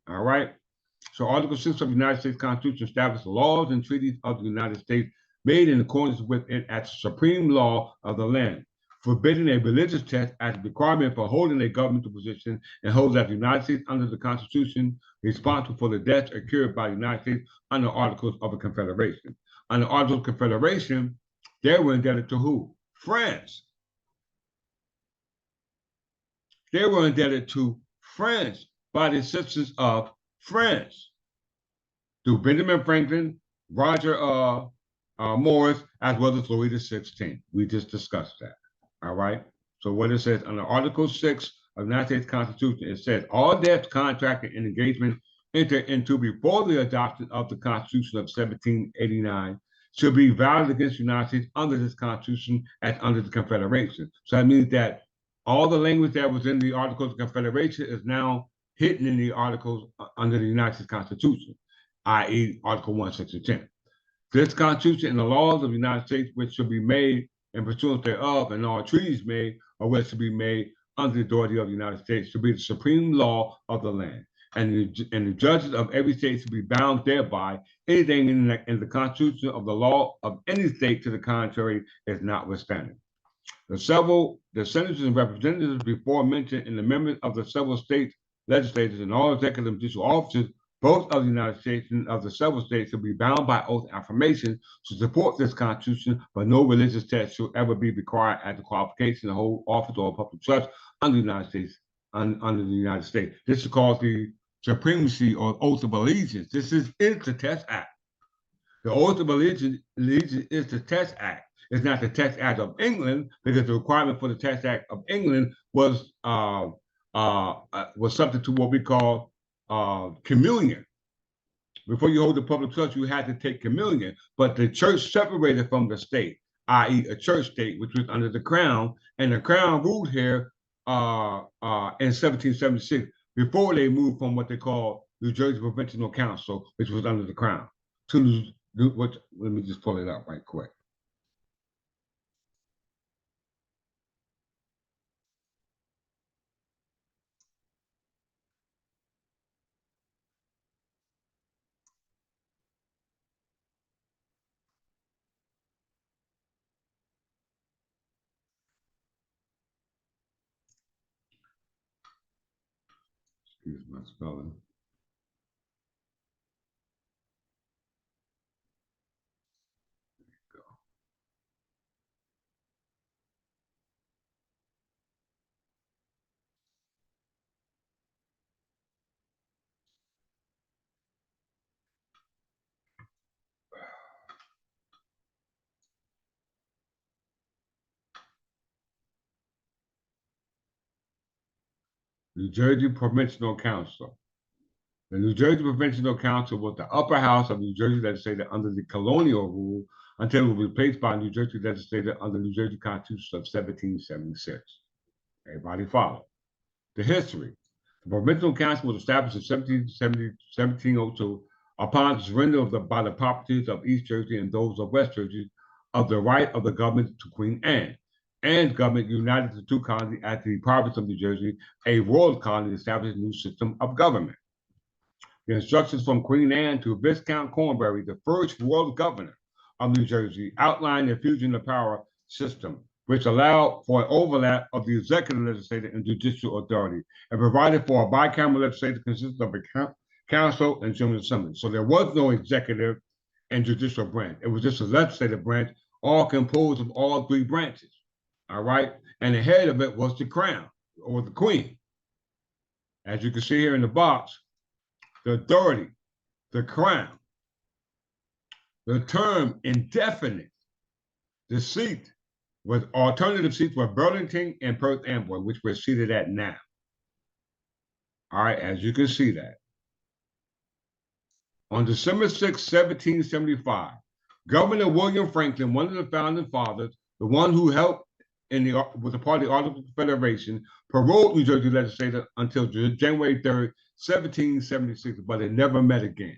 Speaker 1: All right. So Article 6 of the United States Constitution establishes the laws and treaties of the United States made in accordance with it as the supreme law of the land, forbidding a religious test as a requirement for holding a governmental position, and holds that the United States under the Constitution responsible for the debts incurred by the United States under Articles of a Confederation. Under Articles of Confederation, they were indebted to who? France. They were indebted to France by the citizens of France through Benjamin Franklin, Roger Morris, as well as Louis XVI. We just discussed that. All right. So what it says under Article 6 of the United States Constitution, it says all debts, contracts, and engagements entered into before the adoption of the Constitution of 1789 should be valid against the United States under this Constitution as under the Confederation. So that means that all the language that was in the Articles of Confederation is now hidden in the articles under the United States Constitution, i.e. Article 1, Section 10. This Constitution and the laws of the United States, which should be made in pursuance thereof, and all treaties made or which should be made under the authority of the United States, should be the supreme law of the land. And the judges of every state should be bound thereby. Anything in the Constitution of the law of any state to the contrary is notwithstanding. The senators and representatives before mentioned in the amendment of the several state legislatures and all executive and judicial officers, both of the United States and of the several states, shall be bound by oath and affirmation to support this Constitution, but no religious test shall ever be required as a qualification to hold office or public trust under the United States. Under the United States, this is called the supremacy or oath of allegiance. This is the Test Act. The oath of allegiance is the Test Act. It's not the Test Act of England, because the requirement for the Test Act of England was subject to what we call communion. Before you hold the public trust, you had to take communion, but the church separated from the state, i.e. a church state, which was under the crown, and the crown ruled here in 1776, before they moved from what they call New Jersey Provincial Council, which was under the crown, to let me just pull it up right quick. Excuse my spelling. New Jersey Provincial Council. The New Jersey Provincial Council was the upper house of New Jersey legislature under the colonial rule until it was replaced by New Jersey legislature under the New Jersey Constitution of 1776. Everybody follow. The history. The Provincial Council was established in 1702 upon the surrender by the properties of East Jersey and those of West Jersey of the right of the government to Queen Anne. Anne's government united the two colonies as the province of New Jersey, a royal colony, established a new system of government. The instructions from Queen Anne to Viscount Cornbury, the first royal governor of New Jersey, outlined the fusion of power system, which allowed for an overlap of the executive, legislative, and judicial authority, and provided for a bicameral legislature consisting of a council and general assembly. So there was no executive and judicial branch. It was just a legislative branch, all composed of all three branches. All right. And the head of it was the crown or the queen. As you can see here in the box, the authority, the crown, the term indefinite, the seat was alternative seats were Burlington and Perth Amboy, which we're seated at now. All right, as you can see that. On December 6, 1775, Governor William Franklin, one of the founding fathers, the one who helped with the party Articles of Confederation, paroled New Jersey legislature until January 3rd, 1776, but they never met again.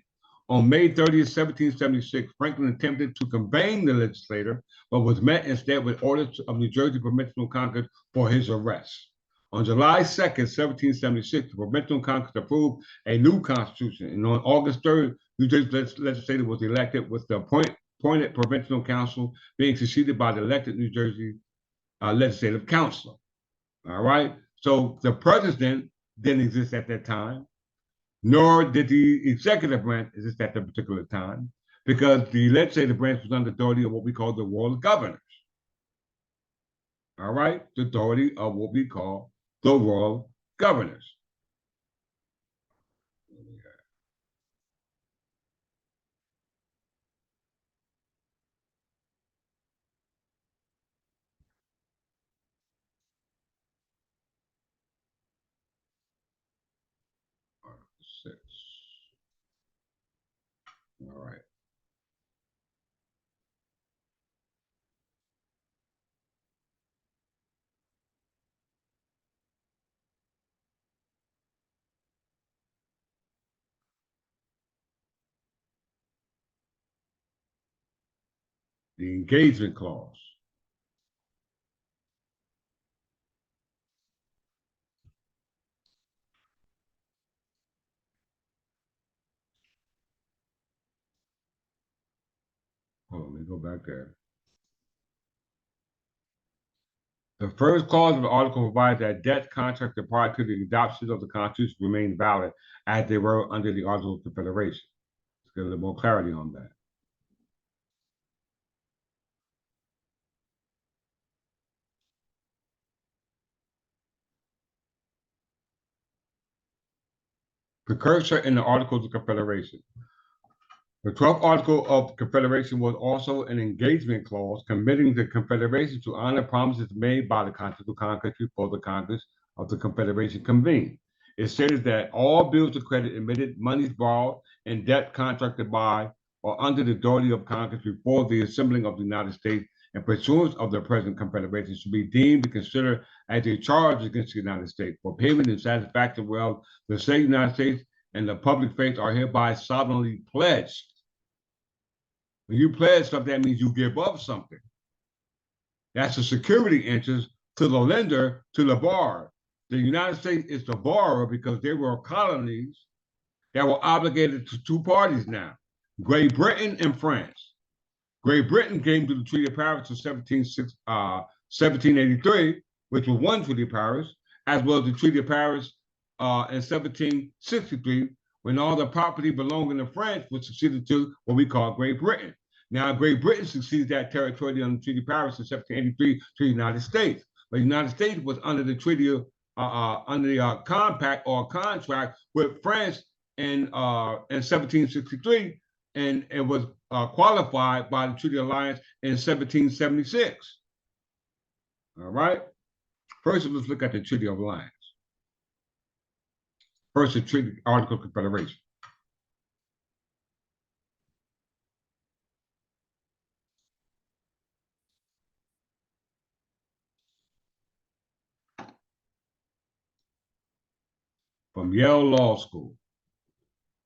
Speaker 1: On May 30th, 1776, Franklin attempted to convene the legislator, but was met instead with orders of New Jersey Provincial Congress for his arrest. On July 2nd, 1776, the Provincial Congress approved a new constitution, and on August 3rd, New Jersey legislature was elected with the appointed provincial council being succeeded by the elected New Jersey legislative council. All right, so the president didn't exist at that time, nor did the executive branch exist at that particular time, because the legislative branch was under the authority of what we call the royal governors. All right, the authority of what we call the royal governors. Article 6. All right. The engagement clause. Hold on, let me go back there. The first clause of the article provides that debts contracted prior to the adoption of the Constitution remain valid as they were under the Articles of Confederation. Let's get a little more clarity on that. Precursor in the Articles of Confederation. The 12th Article of Confederation was also an engagement clause committing the Confederation to honor promises made by the Continental Congress before the Congress of the Confederation convened. It stated that all bills of credit emitted, monies borrowed, and debt contracted by or under the authority of Congress before the assembling of the United States and pursuance of the present Confederation should be deemed and considered as a charge against the United States for payment and satisfaction whereof the state United States and the public faith are hereby solemnly pledged. When you pledge something, that means you give up something. That's a security interest to the lender, to the borrower. The United States is the borrower because they were colonies that were obligated to two parties now, Great Britain and France. Great Britain came to the Treaty of Paris in 1783, which was one Treaty of Paris, as well as the Treaty of Paris in 1763, when all the property belonging to France was succeeded to what we call Great Britain. Now, Great Britain succeeded that territory on the Treaty of Paris in 1783 to the United States. But the United States was under the treaty of, under the compact or contract with France in 1763, and it was qualified by the Treaty Alliance in 1776. All right. First, let's look at the Treaty of Alliance. First, the Treaty Article of Confederation. From Yale Law School.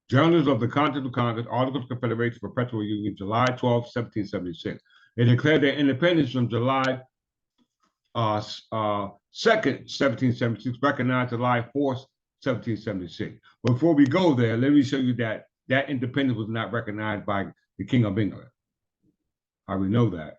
Speaker 1: Journals of the Continental Congress, Articles of Confederation, Perpetual Union, July 12, 1776. They declared their independence from July 2nd, 1776, recognized July 4th, 1776. Before we go there, let me show you that that independence was not recognized by the King of England. How we know that?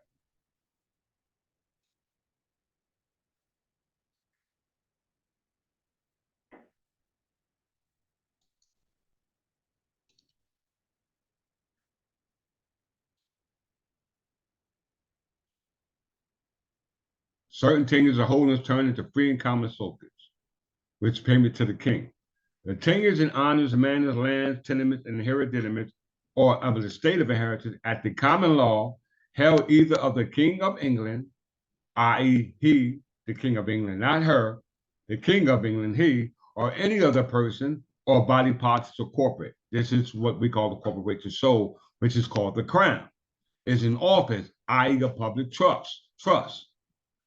Speaker 1: Certain tenures of holdings turned into free and common soldats, which payment to the king. The tenures and honors, manors, lands, tenements, and hereditaments, or of the state of inheritance at the common law, held either of the King of England, i.e., he, the King of England, not her, the King of England, he, or any other person or body politic or corporate. This is what we call the corporation soul, which is called the crown. Is in office, i.e., a public trust.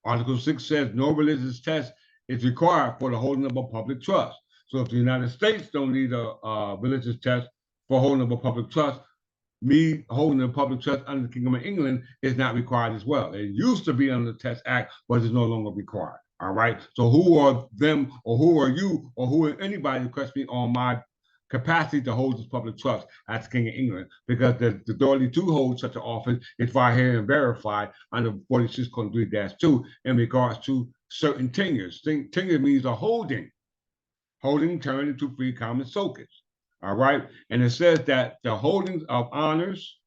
Speaker 1: Article 6 says no religious test is required for the holding of a public trust. So if the United States don't need a religious test for holding of a public trust, me holding a public trust under the Kingdom of England is not required as well. It used to be under the Test Act, but it's no longer required. All right. So who are them, or who are you, or who are anybody who questions me on my capacity to hold this public trust as King of England? Because the authority to hold such an office is right here and verified under 46:3-2 in regards to certain tenures. Tenure means a holding turned into free common soakage. All right. And it says that the holdings of honors,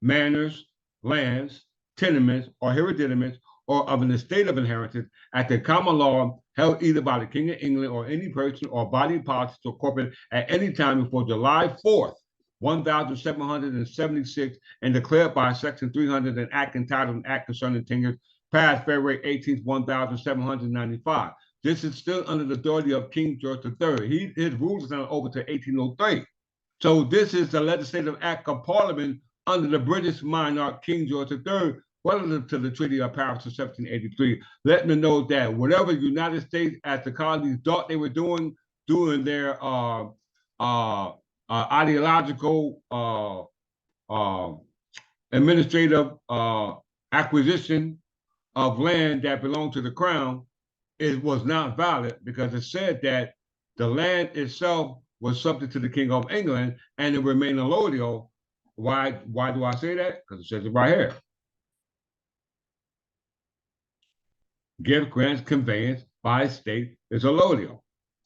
Speaker 1: manors, lands, tenements, or hereditaments, or of an estate of inheritance at the common law held either by the King of England or any person or body politic or corporate at any time before July 4th, 1776, and declared by Section 300 an act entitled An Act Concerning Tenures passed February 18th, 1795. This is still under the authority of King George III. His rules are now over to 1803. So this is the legislative act of Parliament under the British monarch King George III, relative to the Treaty of Paris of 1783. Let me know that whatever the United States as the colonies thought they were doing their ideological administrative acquisition of land that belonged to the crown, it was not valid, because it said that the land itself was subject to the King of England and it remained allodial. Why do I say that? Because it says it right here. Gift, grants, conveyance by state is allodial.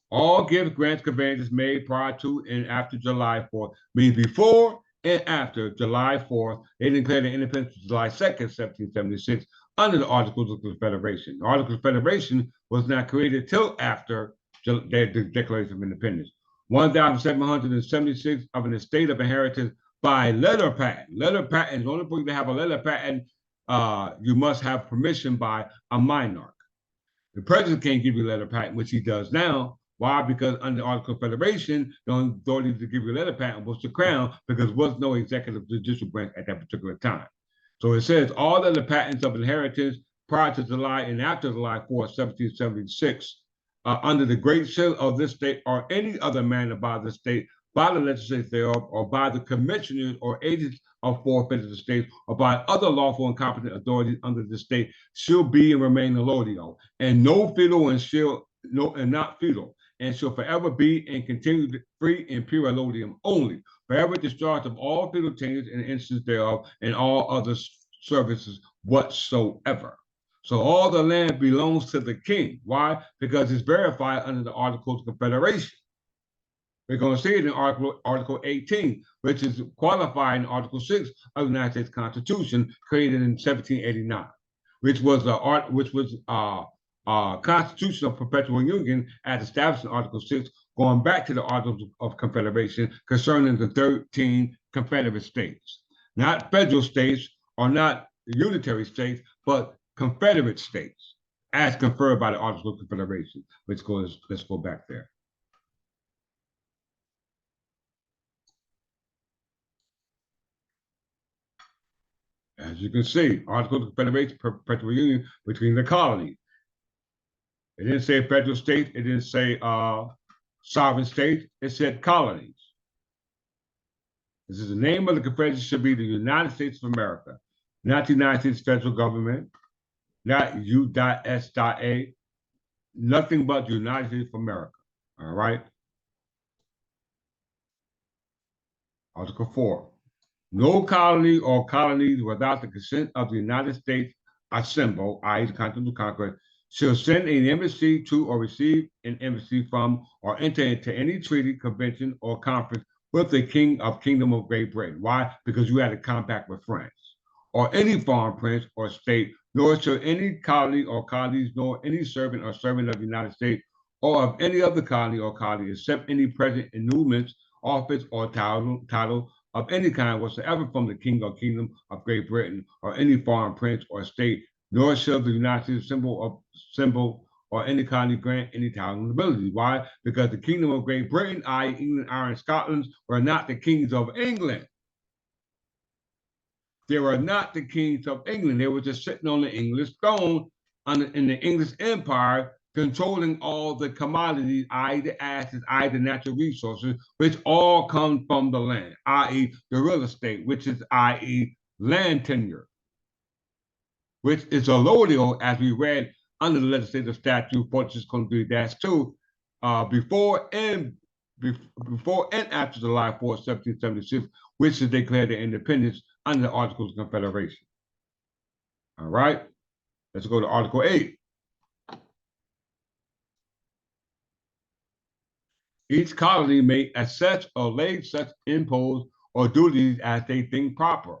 Speaker 1: All gift, grants, conveyances made prior to and after July 4th, means before and after July 4th, they declared their independence July 2nd, 1776, under the Articles of Confederation. The Articles of Confederation was not created till after the Declaration of Independence. 1,776 of an estate of inheritance by letter patent. Letter patent is only for you to have a letter patent. You must have permission by a monarch. The president can't give you a letter patent, which he does now. Why? Because under the Article of Confederation, the only authority to give you a letter patent was the crown, because there was no executive judicial branch at that particular time. So it says all of the patents of inheritance prior to July and after July 4th, 1776, under the great seal of this state or any other manner by the state, by the legislature thereof, or by the commissioners or agents of forfeited estates, or by other lawful and competent authorities under the state, shall be and remain allodial, and no feudal and not feudal, and shall forever be and continue free and pure allodium only, forever discharged of all feudal tenures and instances thereof, and all other services whatsoever. So all the land belongs to the king. Why? Because it's verified under the Articles of Confederation. We're going to see it in Article 18, which is qualified in Article 6 of the United States Constitution, created in 1789, which was Constitution of Perpetual Union as established in Article 6, going back to the Articles of Confederation concerning the 13 Confederate states. Not federal states or not unitary states, but Confederate states, as conferred by the Articles of Confederation. Let's go back there. As you can see, Articles of Confederation, Perpetual Union between the colonies. It didn't say federal state. It didn't say sovereign state. It said colonies. This is the name of the Confederation should be the United States of America, not the United States federal government, not U.S.A., nothing but the United States of America. All right. Article 4. No colony or colonies without the consent of the United States assemble, i.e. the continental conqueror, shall send an embassy to or receive an embassy from or enter into any treaty, convention, or conference with the King of Kingdom of Great Britain. Why? Because you had a compact with France. Or any foreign prince or state, nor shall any colony or colonies, nor any servant or servant of the United States or of any other colony or colony, except any present endowments, office, or title of any kind whatsoever from the King or Kingdom of Great Britain or any foreign prince or state, nor shall the United States symbol or any colony grant any title of nobility. Why? Because the Kingdom of Great Britain, i.e. England, Ireland, Scotland, were not the kings of England. They were not the kings of England. They were just sitting on the English throne in the English Empire, controlling all the commodities, i.e. the assets, i.e. the natural resources, which all come from the land, i.e. the real estate, which is i.e. land tenure, which is allodial, as we read under the legislative statute 4623-2, before and before and after July 4, 1776, which is declared their independence under the Articles of Confederation. All right, let's go to Article 8. Each colony may assess or lay such imposts or duties as they think proper,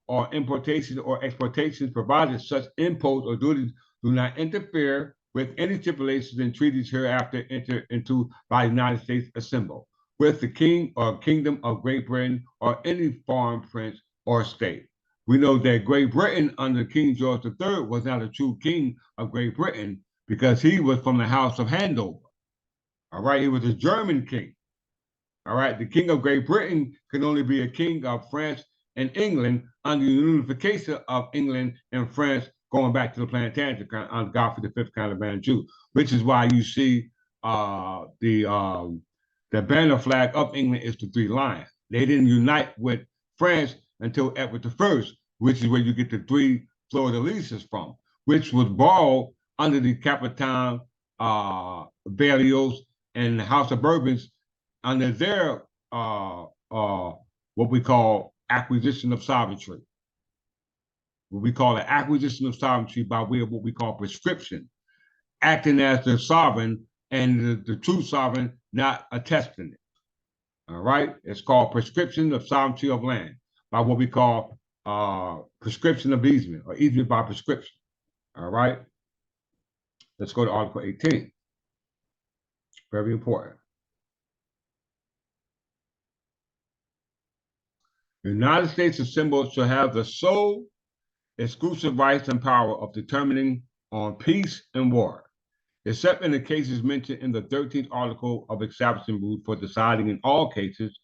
Speaker 1: or importations or exportations, provided such imposts or duties do not interfere with any stipulations and treaties hereafter entered into by the United States assembled with the King or Kingdom of Great Britain or any foreign prince or state. We know that Great Britain under King George III was not a true king of Great Britain because he was from the House of Hanover. All right, he was a German king. All right, the king of Great Britain can only be a king of France and England under the unification of England and France going back to the Plantagenet on Godfrey V, Count of Anjou, which is why you see the banner flag of England is the three lions. They didn't unite with France until Edward I, which is where you get the three fleur-de-lises from, which was borrowed under the Capitan Berlioz and the House of Bourbons under their what we call acquisition of sovereignty. What we call an acquisition of sovereignty by way of what we call prescription, acting as the sovereign and the true sovereign not attesting it. All right, it's called prescription of sovereignty of land by what we call prescription of easement or easement by prescription. All right, let's go to Article 18. Very important. The United States assembled shall have the sole exclusive rights and power of determining on peace and war, except in the cases mentioned in the 13th article of establishing rules for deciding in all cases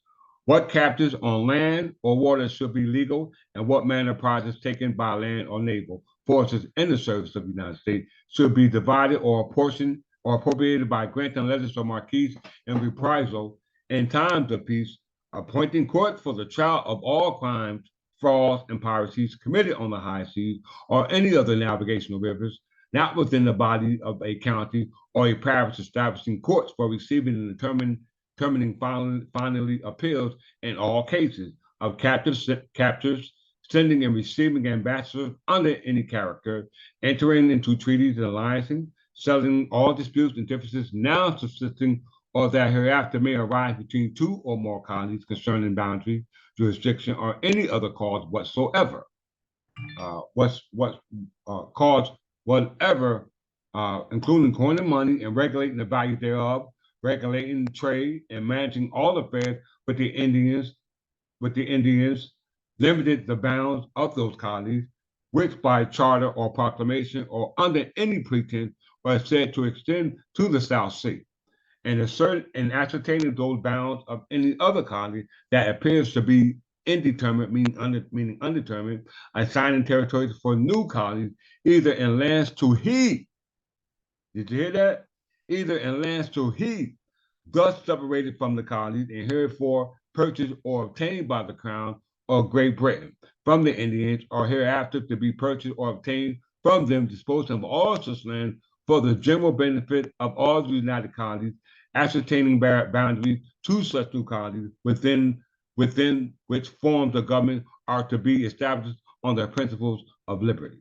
Speaker 1: what captives on land or water should be legal and what manner of prizes taken by land or naval forces in the service of the United States should be divided or apportioned or appropriated by granting letters or marquis in reprisal in times of peace, appointing courts for the trial of all crimes, frauds, and piracies committed on the high seas or any other navigational rivers, not within the body of a county or a parish, establishing courts for receiving and determining finally appeals in all cases of captures, sending and receiving ambassadors under any character, entering into treaties and alliances, settling all disputes and differences now subsisting or that hereafter may arise between two or more colonies concerning boundary, jurisdiction, or any other cause whatsoever. Cause whatever, including coining money and regulating the value thereof, regulating trade and managing all affairs with the Indians, limited the bounds of those colonies, which by charter or proclamation or under any pretense were said to extend to the South Sea, and ascertaining those bounds of any other colony that appears to be indeterminate, meaning undetermined, assigning territories for new colonies, either in lands to he. Did you hear that? Either in lands to he, thus separated from the colonies and herefore purchased or obtained by the crown of Great Britain from the Indians, or hereafter to be purchased or obtained from them, disposing of all such land for the general benefit of all the United Colonies, ascertaining boundaries to such new colonies within which forms of government are to be established on the principles of liberty.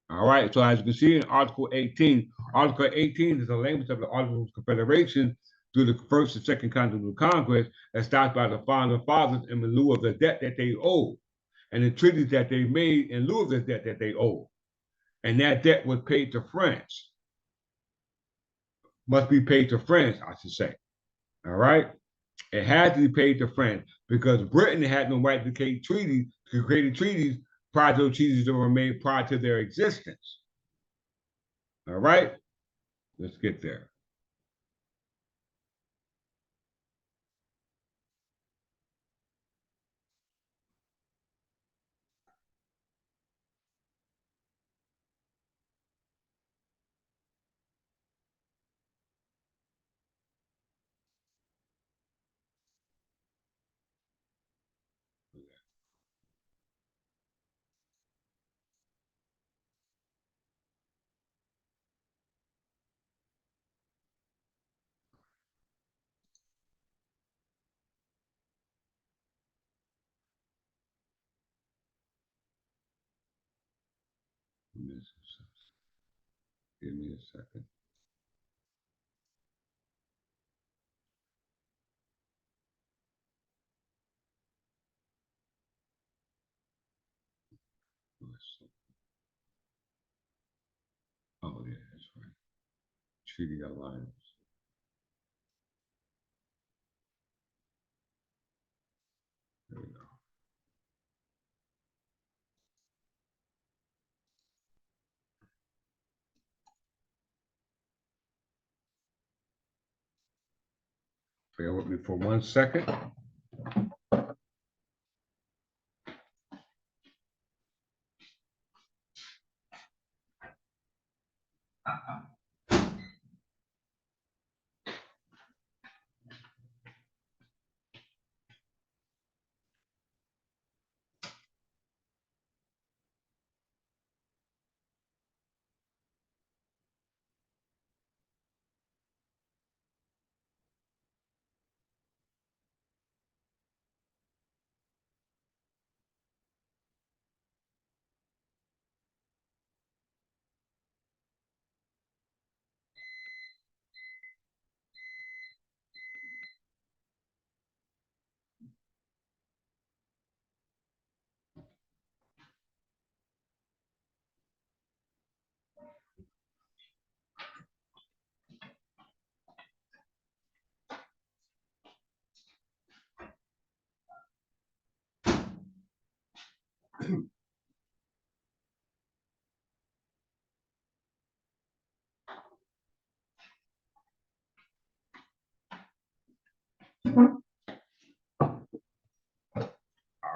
Speaker 1: All right, so as you can see in Article 18 is the language of the Articles of Confederation through the First and Second Continental Congress, established by the Founding Fathers in lieu of the debt that they owed, and the treaties that they made in lieu of the debt that they owed. And that debt was paid to France. Must be paid to France, I should say. All right? It had to be paid to France because Britain had no right to create treaties prior to those treaties that were made prior to their existence. All right? Let's get there. Give me a second. Oh, yeah, that's right. Treaty Alliance. There we go. Bear with me for 1 second.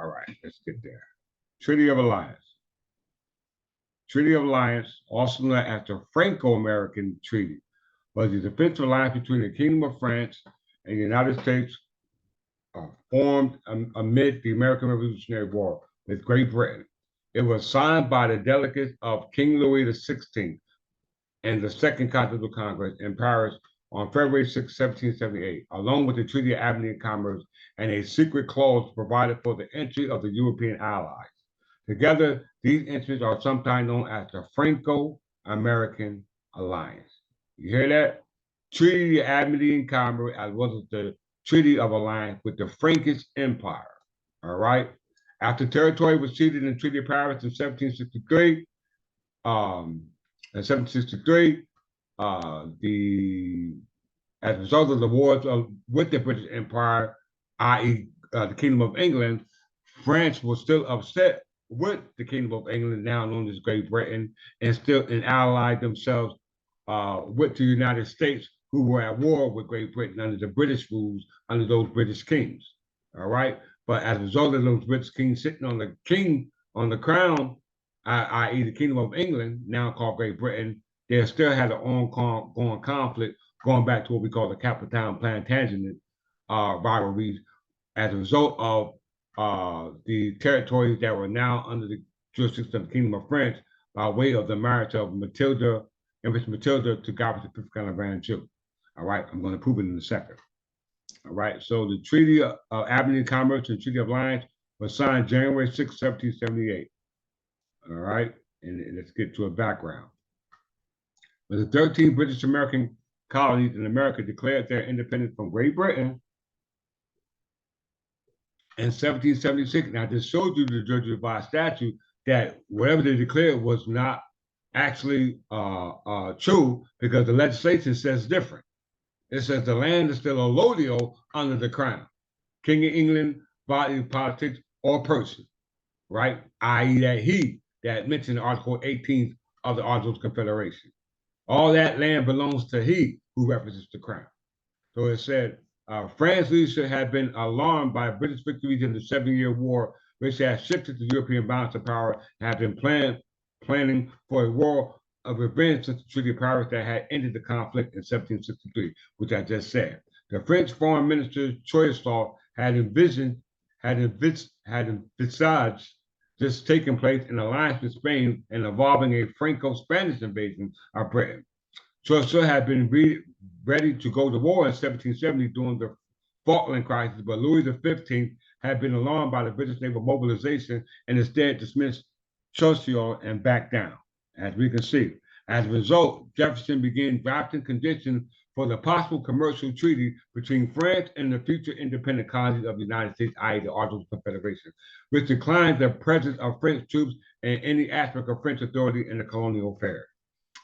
Speaker 1: All right, let's get there. Treaty of Alliance. Treaty of Alliance, also known as the Franco-American Treaty, was the defensive alliance between the Kingdom of France and the United States, formed amid the American Revolutionary War with Great Britain. It was signed by the delegates of King Louis XVI and the Second Continental Congress in Paris on February 6, 1778, along with the Treaty of Amity and Commerce and a secret clause provided for the entry of the European allies. Together, these instruments are sometimes known as the Franco-American Alliance. You hear that? Treaty of Amity and Commerce, as well as the Treaty of Alliance with the Frankish Empire. All right. After territory was ceded in the Treaty of Paris in 1763, as a result of the wars with the British Empire, i.e., the Kingdom of England, France was still upset with the Kingdom of England, now known as Great Britain, and allied themselves with the United States, who were at war with Great Britain under the British rules, under those British kings. All right. But as a result of those British kings sitting on the crown, i.e., the Kingdom of England, now called Great Britain, they still had an ongoing conflict going back to what we call the Capital Plantagenet rivalries as a result of the territories that were now under the jurisdiction of the Kingdom of France by way of the marriage of Empress Matilda to Godfrey V of Anjou. All right, I'm going to prove it in a second. All right, so the Treaty of Amity and Commerce and Treaty of Alliance was signed January 6, 1778. All right, and let's get to a background. The 13 British American colonies in America declared their independence from Great Britain in 1776. Now, this showed you the DEJURE statute that whatever they declared was not actually true, because the legislation says different. It says the land is still a lodio under the crown, King of England, body politics, or person, right? I.e., that he that mentioned in Article 18 of the Articles of Confederation. All that land belongs to he who represents the crown. So it said, France's leadership had been alarmed by British victories in the 7-Year War, which had shifted the European balance of power and had been planning for a war of revenge since the Treaty of Paris that had ended the conflict in 1763, which I just said. The French Foreign Minister Choiseul had envisaged this taking place in alliance with Spain and involving a Franco-Spanish invasion of Britain. Choiseul had been ready to go to war in 1770 during the Falkland crisis, but Louis XV had been alarmed by the British naval mobilization and instead dismissed Choiseul and backed down. as we can see. As a result, Jefferson began drafting conditions for the possible commercial treaty between France and the future independent colonies of the United States, i.e. the Articles of Confederation, which declined the presence of French troops and any aspect of French authority in the colonial affairs.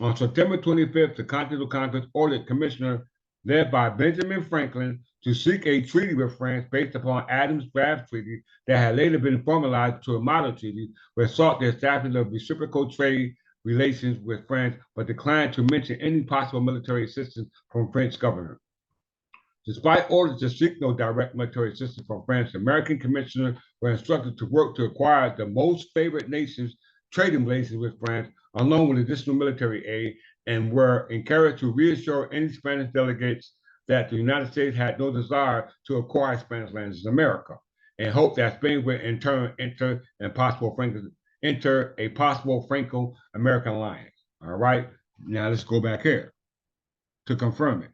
Speaker 1: On September 25th, the Continental Congress ordered Commissioner led by Benjamin Franklin to seek a treaty with France based upon Adams' draft treaty that had later been formalized to a model treaty, which sought the establishment of reciprocal trade relations with France, but declined to mention any possible military assistance from French government. Despite orders to seek no direct military assistance from France, American commissioners were instructed to work to acquire the most favored nations' trading relations with France, along with additional military aid, and were encouraged to reassure any Spanish delegates that the United States had no desire to acquire Spanish lands in America, and hoped that Spain would in turn enter a possible Franco-American alliance. All right, now let's go back here to confirm it.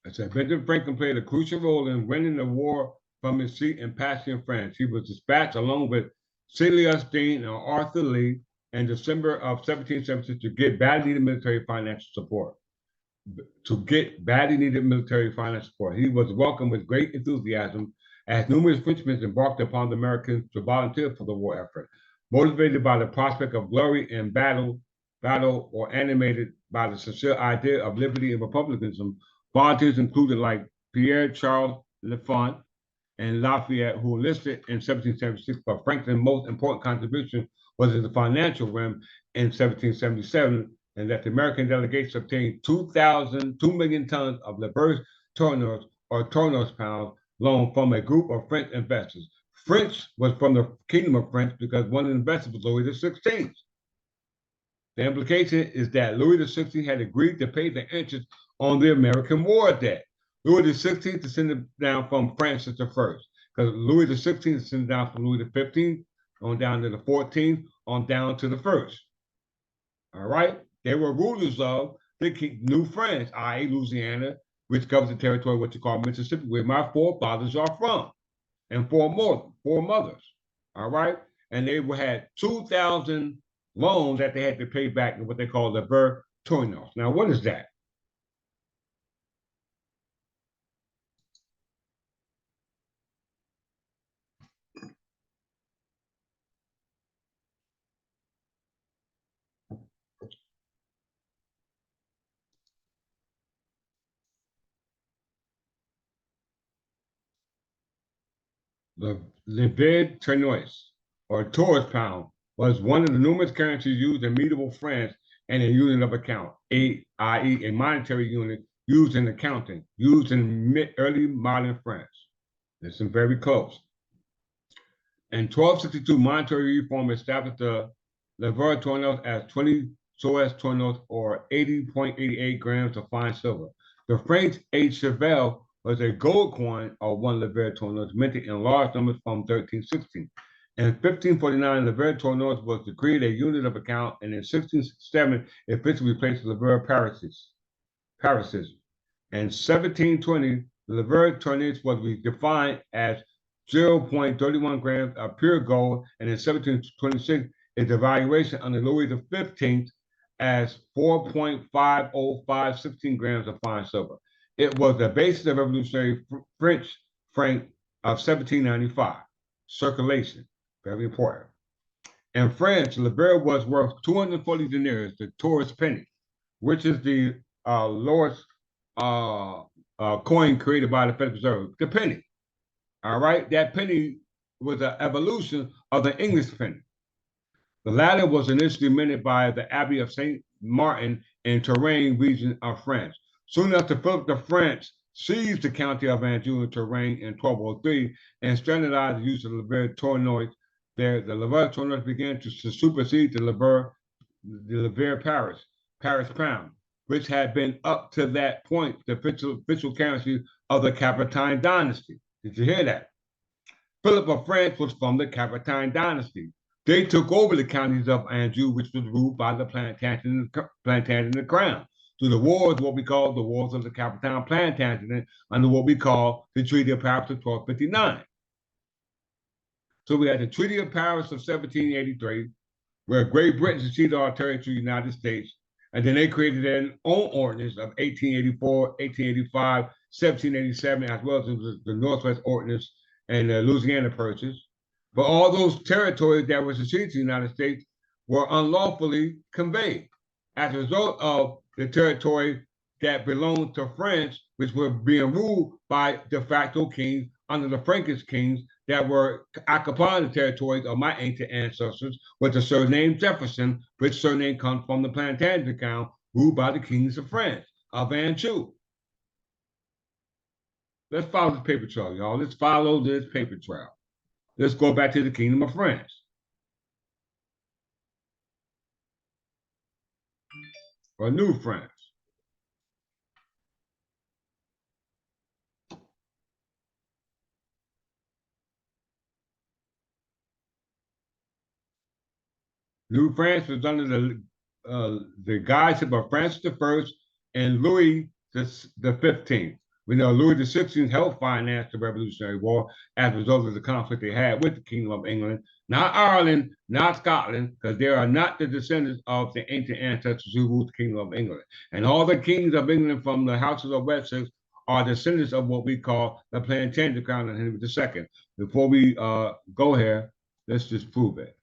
Speaker 1: I said Benjamin Franklin played a crucial role in winning the war from his seat in Passy, France. He was dispatched along with Silas Deane and Arthur Lee in December of 1776 to get badly needed military financial support. He was welcomed with great enthusiasm as numerous Frenchmen embarked upon the Americans to volunteer for the war effort, motivated by the prospect of glory in battle, or animated by the sincere idea of liberty and republicanism. Volunteers included like Pierre Charles L'Enfant and Lafayette, who enlisted in 1776, but Franklin's most important contribution was in the financial realm in 1777, and that the American delegates obtained 2 million tons of Livre Tournois or Tournois pounds loan from a group of French investors. French was from the Kingdom of France because one of the investors was Louis XVI. The implication is that Louis XVI had agreed to pay the interest on the American war debt. Louis XVI descended down from Francis I, because Louis XVI descended down from Louis XV, on down to the 14th, on down to the 1st. All right? They were rulers of the New France, i.e. Louisiana, which covers the territory what you call Mississippi, where my forefathers are from, and four mothers. All right? And they had 2,000 loans that they had to pay back in what they call the Livre Tournois. Now, what is that? The Livre Tournois, or Tourist pound, was one of the numerous currencies used in medieval France and a unit of account, i.e. a monetary unit used in accounting, used in early modern France. Listen very close. In 1262, monetary reform established the Livre Tournois as 20 Soas Tournois, or 80.88 grams of fine silver. The French H. Cheval was a gold coin of 1 Livre Tournois, minted in large numbers from 1316. In 1549, Livre Tournois was decreed a unit of account, and in 1667, it officially replaced the Livre Parisis. In 1720, the Livre Tournois was redefined as 0.31 grams of pure gold, and in 1726, its evaluation under Louis XV as 4.505 16 grams of fine silver. It was the basis of revolutionary French franc of 1795. Circulation, very important. In France, Livre was worth 240 deniers, the tourist penny, which is the lowest coin created by the Federal Reserve, the penny. All right, that penny was an evolution of the English penny. The latter was initially minted by the Abbey of Saint Martin in Touraine region of France. Soon after, Philip of France seized the county of Anjou and Touraine in 1203 and standardized the use of the Livre Tournois. The Livre Tournois began to supersede the Livre Paris pound, which had been up to that point the official currency of the Capetine dynasty. Did you hear that? Philip of France was from the Capetan dynasty. They took over the counties of Anjou, which was ruled by the Plantagenet crown. So the wars, what we call the Wars of the Capitan Plantagenet, under what we call the Treaty of Paris of 1259. So we had the Treaty of Paris of 1783, where Great Britain ceded our territory to the United States, and then they created their own ordinance of 1884, 1885, 1787, as well as the Northwest Ordinance and the Louisiana Purchase. But all those territories that were seceded to the United States were unlawfully conveyed as a result of the territory that belonged to France, which were being ruled by de facto kings under the Frankish kings that were occupying the territories of my ancient ancestors with the surname Jefferson, which surname comes from the Plantagenet account ruled by the kings of France, of Anjou. Let's follow this paper trail, y'all. Let's follow this paper trail. Let's go back to the Kingdom of France. Or New France. New France was under the guidance of Francis I and Louis the 15th. We know Louis the 16th helped finance the Revolutionary War as a result of the conflict they had with the Kingdom of England, not Ireland, not Scotland, because they are not the descendants of the ancient ancestors who ruled the Kingdom of England. And all the kings of England from the houses of Wessex are descendants of what we call the Plantagenet crown of Henry II. Before we go here, let's just prove it.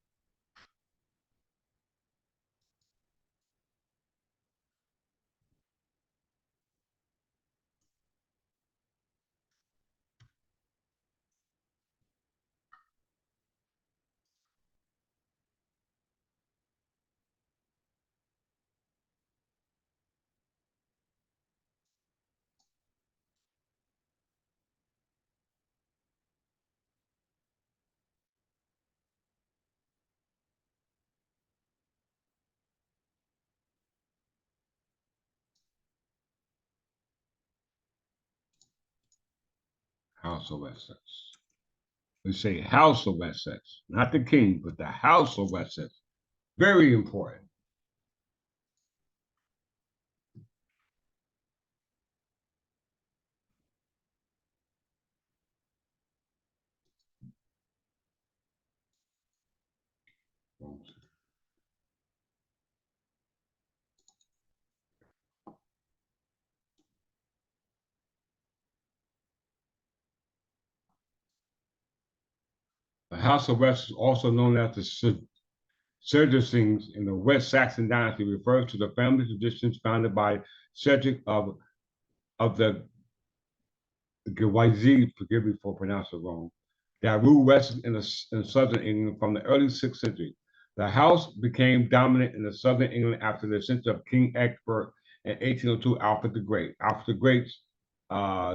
Speaker 1: House of Wessex. We say House of Wessex, not the king, but the House of Wessex. Very important. The House of Wessex, also known as the Cedricings in the West Saxon dynasty, refers to the family traditions founded by Cedric of the Gregorian, forgive me for pronouncing it wrong, that ruled Wessex in southern England from the early 6th century. The house became dominant in the southern England after the ascension of King Egbert in 1802, Alfred the Great. Alfred the Great's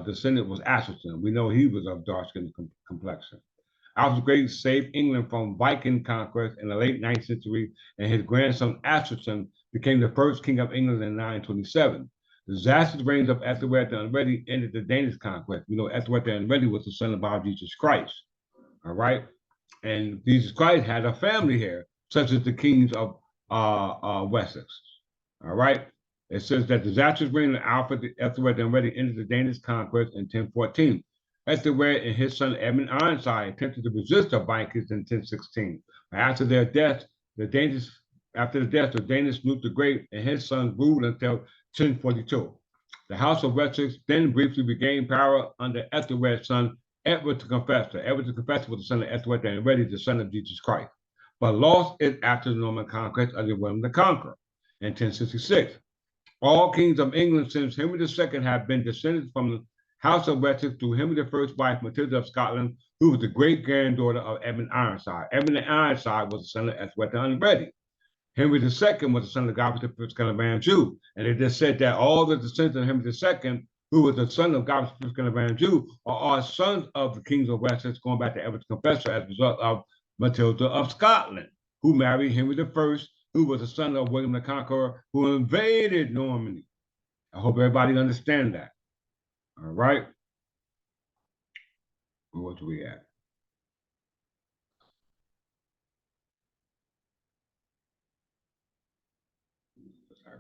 Speaker 1: descendant was Asserton. We know he was of dark skin complexion. Alfred the Great saved England from Viking conquest in the late 9th century, and his grandson Asserton became the first king of England in 927. The disastrous reigns of Ethelred the Unready ended the Danish conquest. We know Ethelred the Unready was the son of our Jesus Christ. All right. And Jesus Christ had a family here, such as the kings of Wessex. All right. It says that disastrous reign of Ethelred the Unready ended the Danish conquest in 1014. Ethelred and his son Edmund Ironside attempted to resist the Vikings in 1016. After their death, the Danish Knut the Great and his sons ruled until 1042. The House of Wessex then briefly regained power under Ethelred's son, Edward the Confessor. Edward the Confessor was the son of Ethelred the Unready, the son of Jesus Christ, but lost it after the Norman conquest under William the Conqueror in 1066. All kings of England since Henry II have been descended from the House of Wessex through Henry I's wife, Matilda of Scotland, who was the great-granddaughter of Edmund Ironside. Edmund Ironside was the son of Ethelred the Unready. Henry II was the son of Godfrey I of Anjou. And it just said that all the descendants of Henry II, who was the son of Godfrey I of Anjou, are all sons of the kings of Wessex, going back to Edward the Confessor as a result of Matilda of Scotland, who married Henry I, who was the son of William the Conqueror, who invaded Normandy. I hope everybody understands that. All right. What do we have?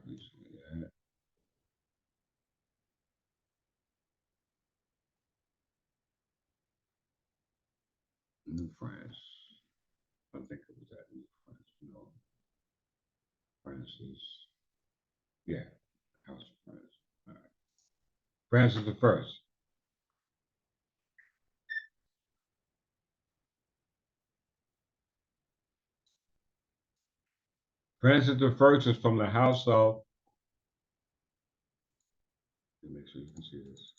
Speaker 1: recently. Yeah. New France. I think it was that New France. You know, France is, yeah, House of France. All right. Francis the First. Francis the First is from the house of, let me make sure you can see this,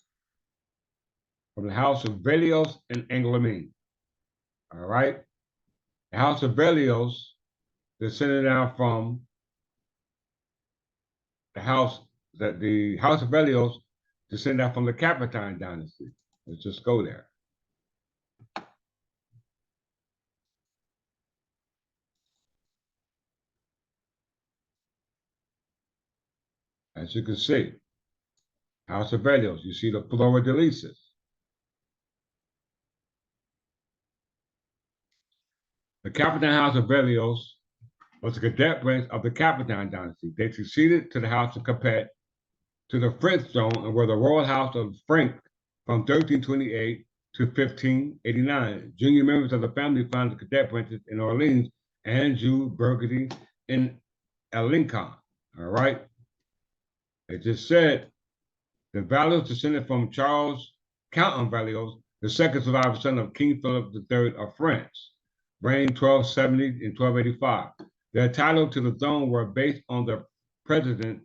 Speaker 1: from the house of Velios and Anglemin. All right. The house of Velios descended down from the house the house of Velios descended down from the Capetine dynasty. Let's just go there. As you can see, House of Velios, you see the Flora de Lisis. The Capetine House of Velios was a cadet branch of the Capetine dynasty. They succeeded to the House of Capet, to the French throne, and were the royal house of Frank from 1328 to 1589. Junior members of the family founded cadet branches in Orleans, Anjou, Burgundy, and Alençon. All right. It just said the Valios descended from Charles, Count of Valios, the second surviving son of King Philip III of France, reigned 1270 and 1285. Their title to the throne were based on the president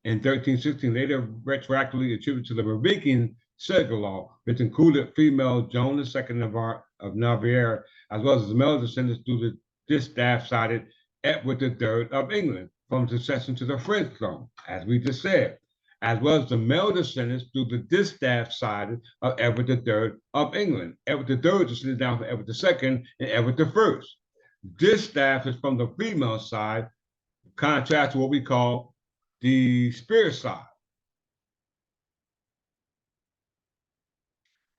Speaker 1: in 1316, later retroactively attributed to the Merovingian Salic law, which included female Joan II of Navarre, as well as the male descendants through the distaff-sided Edward III of England, from succession to the French throne, as we just said, as well as the male descendants through the distaff-sided of Edward III of England. Edward III descended down from Edward II and Edward I. Distaff is from the female side, contrast to what we call the spear side.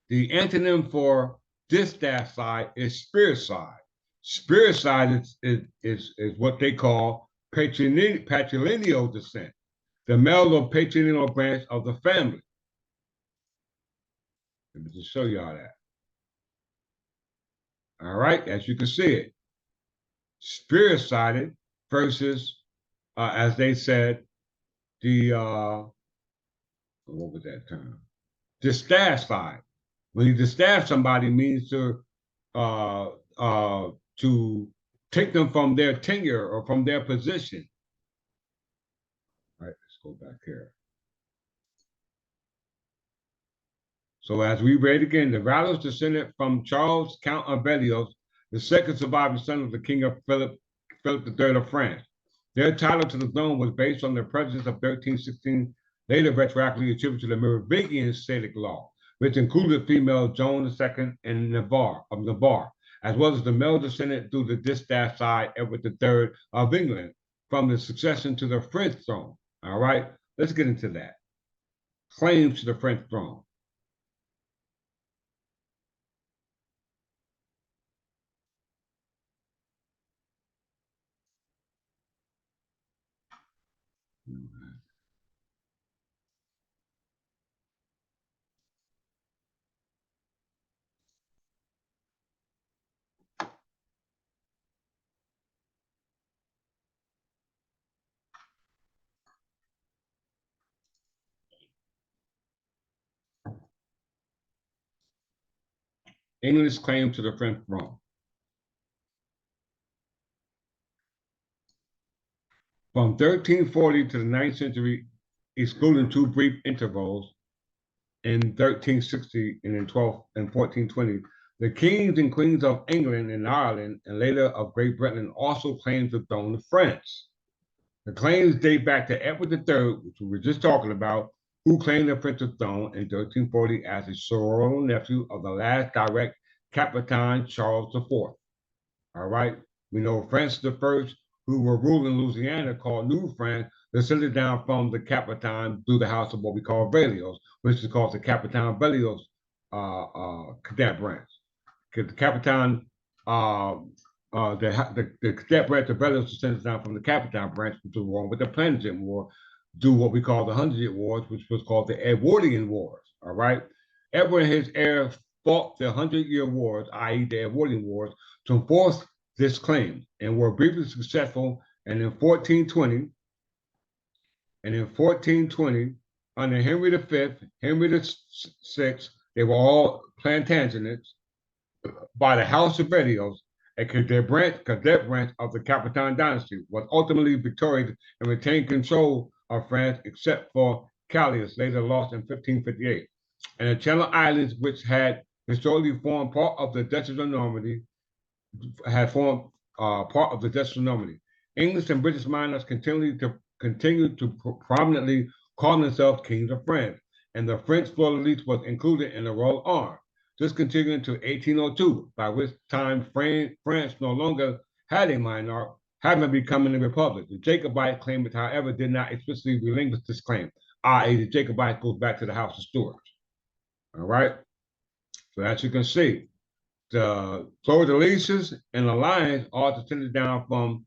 Speaker 1: The antonym for distaff side is spear side. Spear side is what they call patrilineal descent, the male or patrilineal branch of the family. Let me just show y'all that. All right, as you can see it, spear-sided versus, as they said, the what was that term? Distaff side. When you distaff somebody, means to take them from their tenure or from their position. All right, let's go back here. So as we read again, the Valios descended from Charles, Count of Velios, the second surviving son of the King of Philip III of France. Their title to the throne was based on their presence of 1316, later retroactively attributed to the Merovingian Salic law, which included female Joan II and Navarre, as well as the male descendant through the distaff side Edward III of England, from the succession to the French throne. All right, let's get into that. Claims to the French throne. English claim to the French throne. From 1340 to the 9th century, excluding two brief intervals in 1360 and in 1420, the kings and queens of England and Ireland, and later of Great Britain, also claimed the throne of France. The claims date back to Edward III, which we were just talking about, who claimed the French throne in 1340 as a sororal nephew of the last direct Capitan Charles IV. All right, we know Francis I, who were ruling Louisiana, called New France, descended down from the Capitan through the house of what we call Velios, which is called the Capitan Velios cadet branch. The Capitan the cadet branch of rebels descended down from the Capitan branch, which was won with the Plantagenet War, do what we call the 100-Year Wars, which was called the Edwardian Wars. All right, Edward and his heirs fought the 100-Year Wars, i.e., the Edwardian Wars, to enforce this claim, and were briefly successful. And in 1420, under Henry V, Henry VI, they were all Plantagenets by the House of Vedios, a cadet branch of the Capitan dynasty, was ultimately victorious and retained control of France, except for Calais, later lost in 1558. And the Channel Islands, which had historically formed part of the Duchy of Normandy, English and British monarchs continued to prominently call themselves kings of France, and the French fleur-de-lis was included in the royal arm. This continued to 1802, by which time France no longer had a monarch, having become a republic. The Jacobite claimant, however, did not explicitly relinquish this claim, i.e., the Jacobite goes back to the House of Stuart. All right? So as you can see, the fleur-de-lis and alliance all descended down from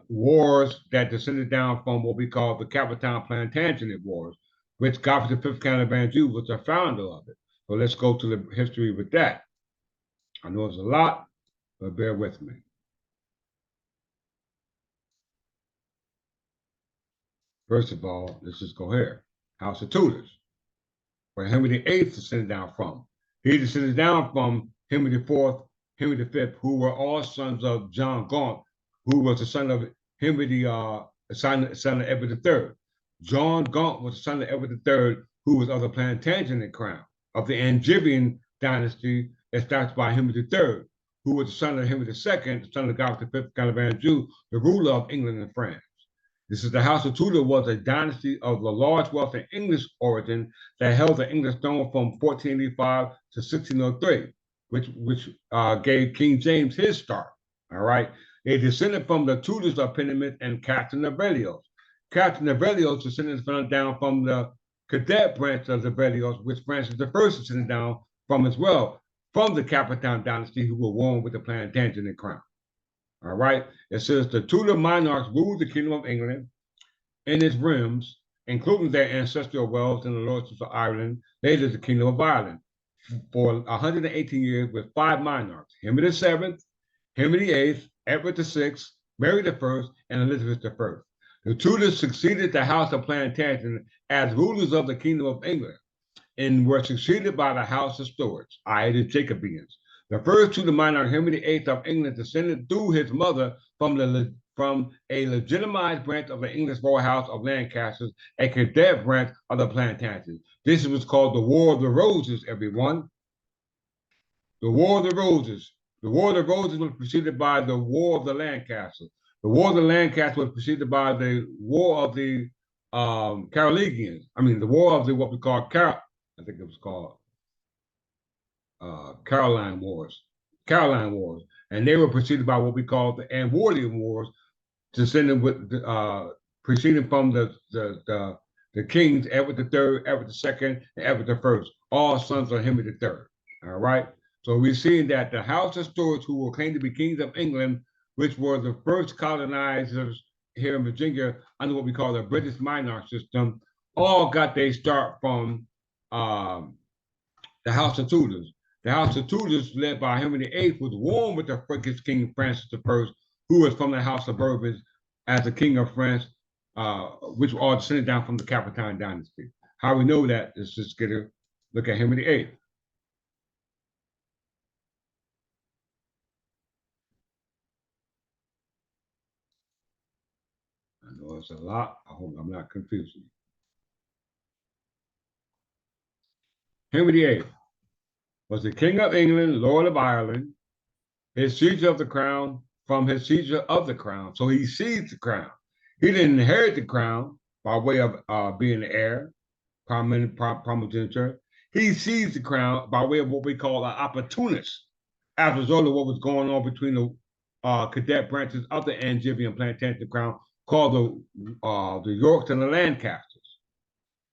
Speaker 1: wars that descended down from what we call the Capitan Plantagenet Wars, which Godfrey V, Count of Anjou, was the founder of it. So let's go to the history with that. I know it's a lot, but bear with me. First of all, let's just go here. House of Tudors, where Henry VIII descended down from. He descended down from Henry IV, Henry V, who were all sons of John Gaunt, who was the son of Henry son of Edward III. John Gaunt was the son of Edward III, who was of the Plantagenet crown of the Angevin dynasty established by Henry III, who was the son of Henry II, the son of Godfrey V, Count of Anjou, the ruler of England and France. This is the House of Tudor, was a dynasty of the large wealth and English origin that held the English throne from 1485 to 1603, which gave King James his start. All right, they descended from the Tudors of Peniment and Captain of Velios. Captain of Velios descended down from the cadet branch of the Velios, which Francis I descended down from as well, from the Capitan dynasty, who were worn with the Plantagenet crown. All right, it says the Tudor monarchs ruled the Kingdom of England and its realms, including their ancestral wealth and the lordships of Ireland, later the Kingdom of Ireland, for 118 years with 5 monarchs: Henry VII, Henry VIII, Edward VI, Mary I, and Elizabeth I. The Tudors succeeded the House of Plantagenet as rulers of the Kingdom of England and were succeeded by the House of Stuarts, i.e. the Jacobeans. The first Tudor monarch, Henry VIII of England, descended through his mother from a legitimized branch of the English royal house of Lancaster, a cadet branch of the Plantagenets. This was called the War of the Roses, everyone. The War of the Roses. The War of the Roses was preceded by the War of the Lancasters. The War of the Lancasters was preceded by the War of the Carolingians. I mean, the War of the what we call I think it was called Caroline Wars, and they were preceded by what we call the Edwardian Wars, descending with preceding from the kings Edward III, Edward II, and Edward I, all sons of Henry III. All right, so we're seeing that the House of Stuarts, who were claimed to be kings of England, which were the first colonizers here in Virginia under what we call the British monarch system, all got their start from the House of Tudors. The House of Tudors, led by Henry VIII, was warm with the Frankish King Francis I, who was from the House of Bourbon as the King of France, which were all descended down from the Capitan dynasty. How we know that is just get a look at Henry VIII. I know it's a lot. I hope I'm not confusing. Henry VIII was the King of England, Lord of Ireland, his seizure of the crown from his seizure of the crown. So he seized the crown. He didn't inherit the crown by way of being the heir, primogeniture. He seized the crown by way of what we call an opportunist, as a result of what was going on between the cadet branches of the Angevin Plantagenet crown, called the Yorks and the Lancasters.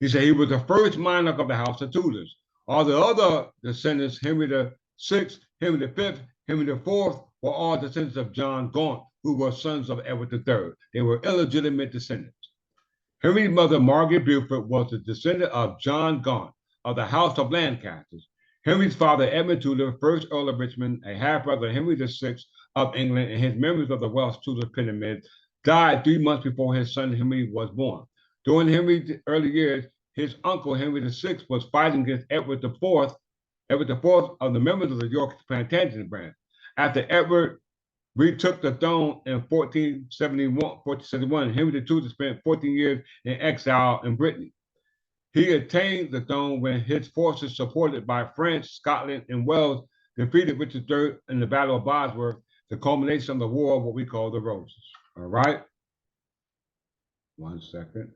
Speaker 1: He said he was the first monarch of the House of Tudors. All the other descendants, Henry VI, Henry V, Henry IV were all descendants of John Gaunt, who were sons of Edward III. They were illegitimate descendants. Henry's mother, Margaret Beaufort, was a descendant of John Gaunt of the House of Lancaster. Henry's father, Edmund Tudor, first Earl of Richmond, a half-brother of Henry VI of England, and his members of the Welsh Tudor pyramid, died 3 months before his son Henry was born. During Henry's early years, his uncle Henry VI was fighting against Edward IV of the members of the York Plantagenet branch. After Edward retook the throne in 1471, Henry II spent 14 years in exile in Brittany. He attained the throne when his forces, supported by France, Scotland, and Wales, defeated Richard III in the Battle of Bosworth, the culmination of the War of what we call the Roses. All right? 1 second.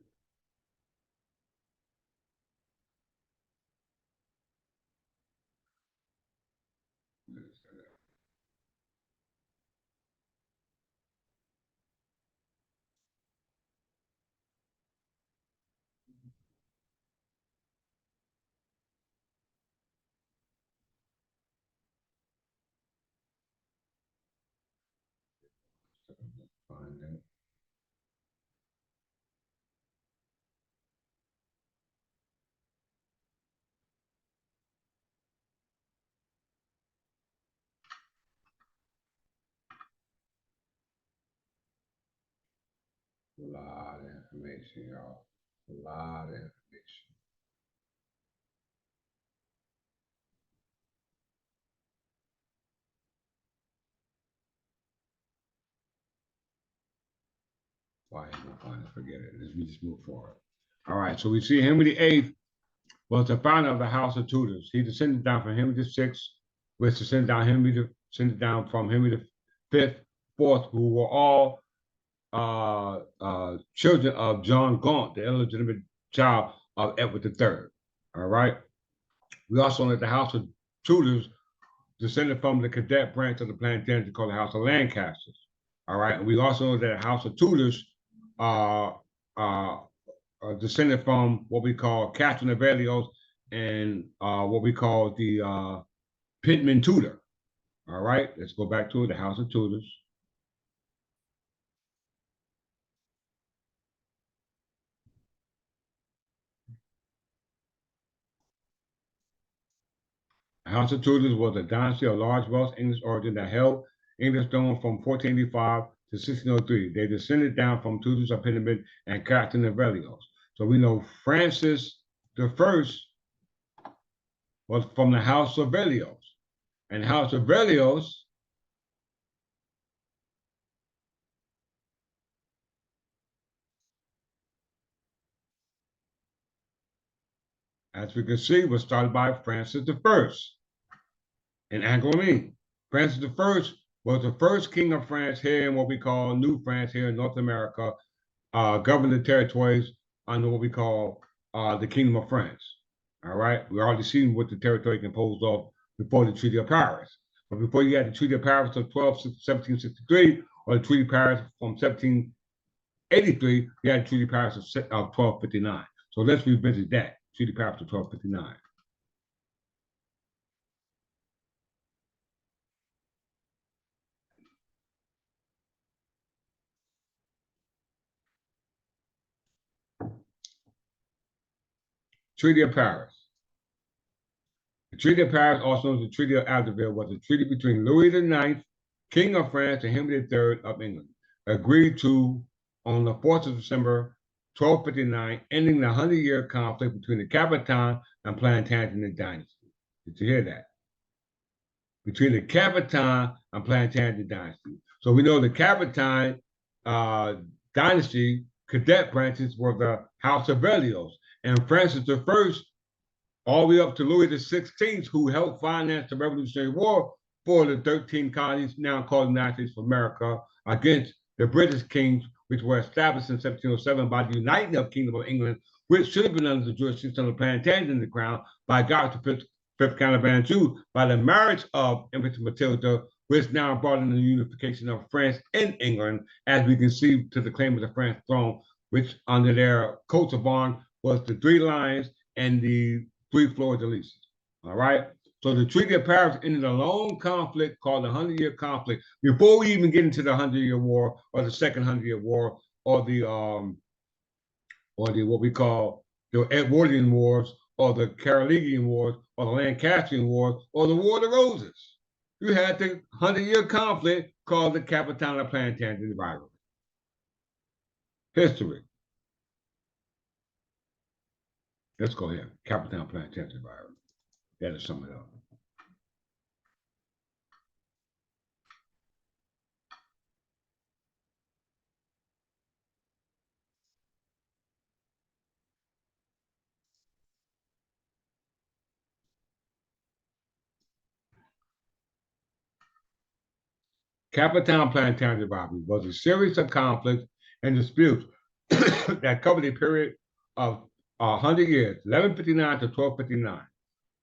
Speaker 1: Find it. A lot of information, y'all. A lot of information. Why am I finding it? Forget it. Let's just move forward. All right, so we see Henry VIII was the founder of the House of Tudors. He descended down from Henry VI, which descended down from Henry V, fourth, who were all children of John Gaunt, the illegitimate child of Edward III. All right. We also know that the House of Tudors descended from the cadet branch of the Plantagenet called the House of Lancaster. All right. And we also know that the House of Tudors descended from what we call Catherine of Berlioz and what we call the Pittman Tudor. All right. Let's go back to it, the House of Tudors. The House of Tudors was a dynasty of large Welsh English origin that held English throne from 1485 to 1603. They descended down from Tudors of Pittman and Catherine of Berlioz. So we know Francis I was from the House of Berlioz. And House of Berlioz as we can see, was started by Francis I in Anglo-Saxon. Francis I was the first king of France here in what we call New France here in North America, governed the territories under what we call the Kingdom of France. All right, we already seen what the territory composed of before the Treaty of Paris. But before you had the Treaty of Paris of 1763 or the Treaty of Paris from 1783, you had the Treaty of Paris of 1259. So let's revisit that. Treaty of Paris of 1259. Treaty of Paris. The Treaty of Paris, also known as the Treaty of Alderville, was a treaty between Louis IX, King of France, and Henry III of England, agreed to on the 4th of December, 1259, ending the 100-year conflict between the Capetan and Plantagenet dynasty. Did you hear that? Between the Capetan and Plantagenet dynasty. So we know the Capetan dynasty cadet branches were the House of Berlioz, and Francis I, all the way up to Louis XVI, who helped finance the Revolutionary War for the 13 colonies now called the United States of America against the British kings, which were established in 1707 by the United Kingdom of England, which should have been under the jurisdiction of the Plantagenet in the crown by Godfrey Fifth Count of Anjou by the marriage of Empress Matilda, which now brought in the unification of France and England, as we can see to the claim of the French throne, which under their coats of arms was the 3 lions and the 3 fleurs de lis. All right. So the Treaty of Paris ended a long conflict called the 100-Year Conflict before we even get into the 100-Year War or the Second 100-Year War or the what we call the Edwardian Wars or the Carolingian Wars or the Lancastrian Wars or the War of the Roses. You had the 100-Year Conflict called the Capitana Plantagenet rivalry. History. Let's go ahead. Capitana Plantagenet rivalry. That is something else. Capitana Plantagenet rivalry was a series of conflicts and disputes that covered a period of 100 years, 1159 to 1259,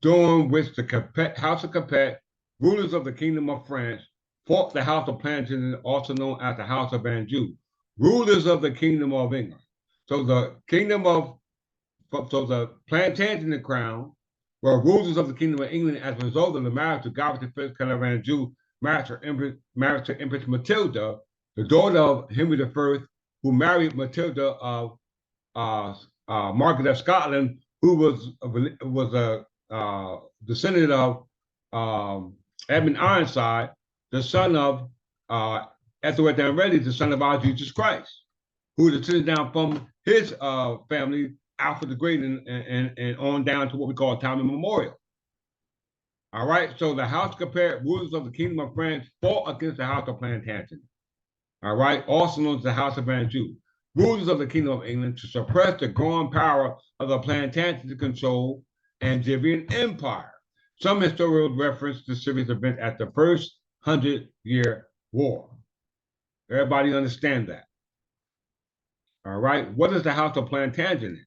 Speaker 1: during which the House of Capet, rulers of the Kingdom of France, fought the House of Plantagenet, also known as the House of Anjou, rulers of the Kingdom of England. So the Plantagenet crown were rulers of the Kingdom of England as a result of the marriage to Godfrey V, Count of Anjou, married to Empress Matilda, the daughter of Henry I, who married Matilda of Margaret of Scotland, who was a descendant of Edmund Ironside, the son of Ethelred Anready, the son of our Jesus Christ, who descended down from his family, Alfred the Great, and on down to what we call Time Immemorial. All right, so the House of Capet, rulers of the Kingdom of France, fought against the House of Plantagenet. All right, also known as the House of Anjou, rulers of the Kingdom of England, to suppress the growing power of the Plantagenet to control Angevin Empire. Some historians reference the series of events as the First 100-Year War. Everybody understand that? All right, what is the House of Plantagenet?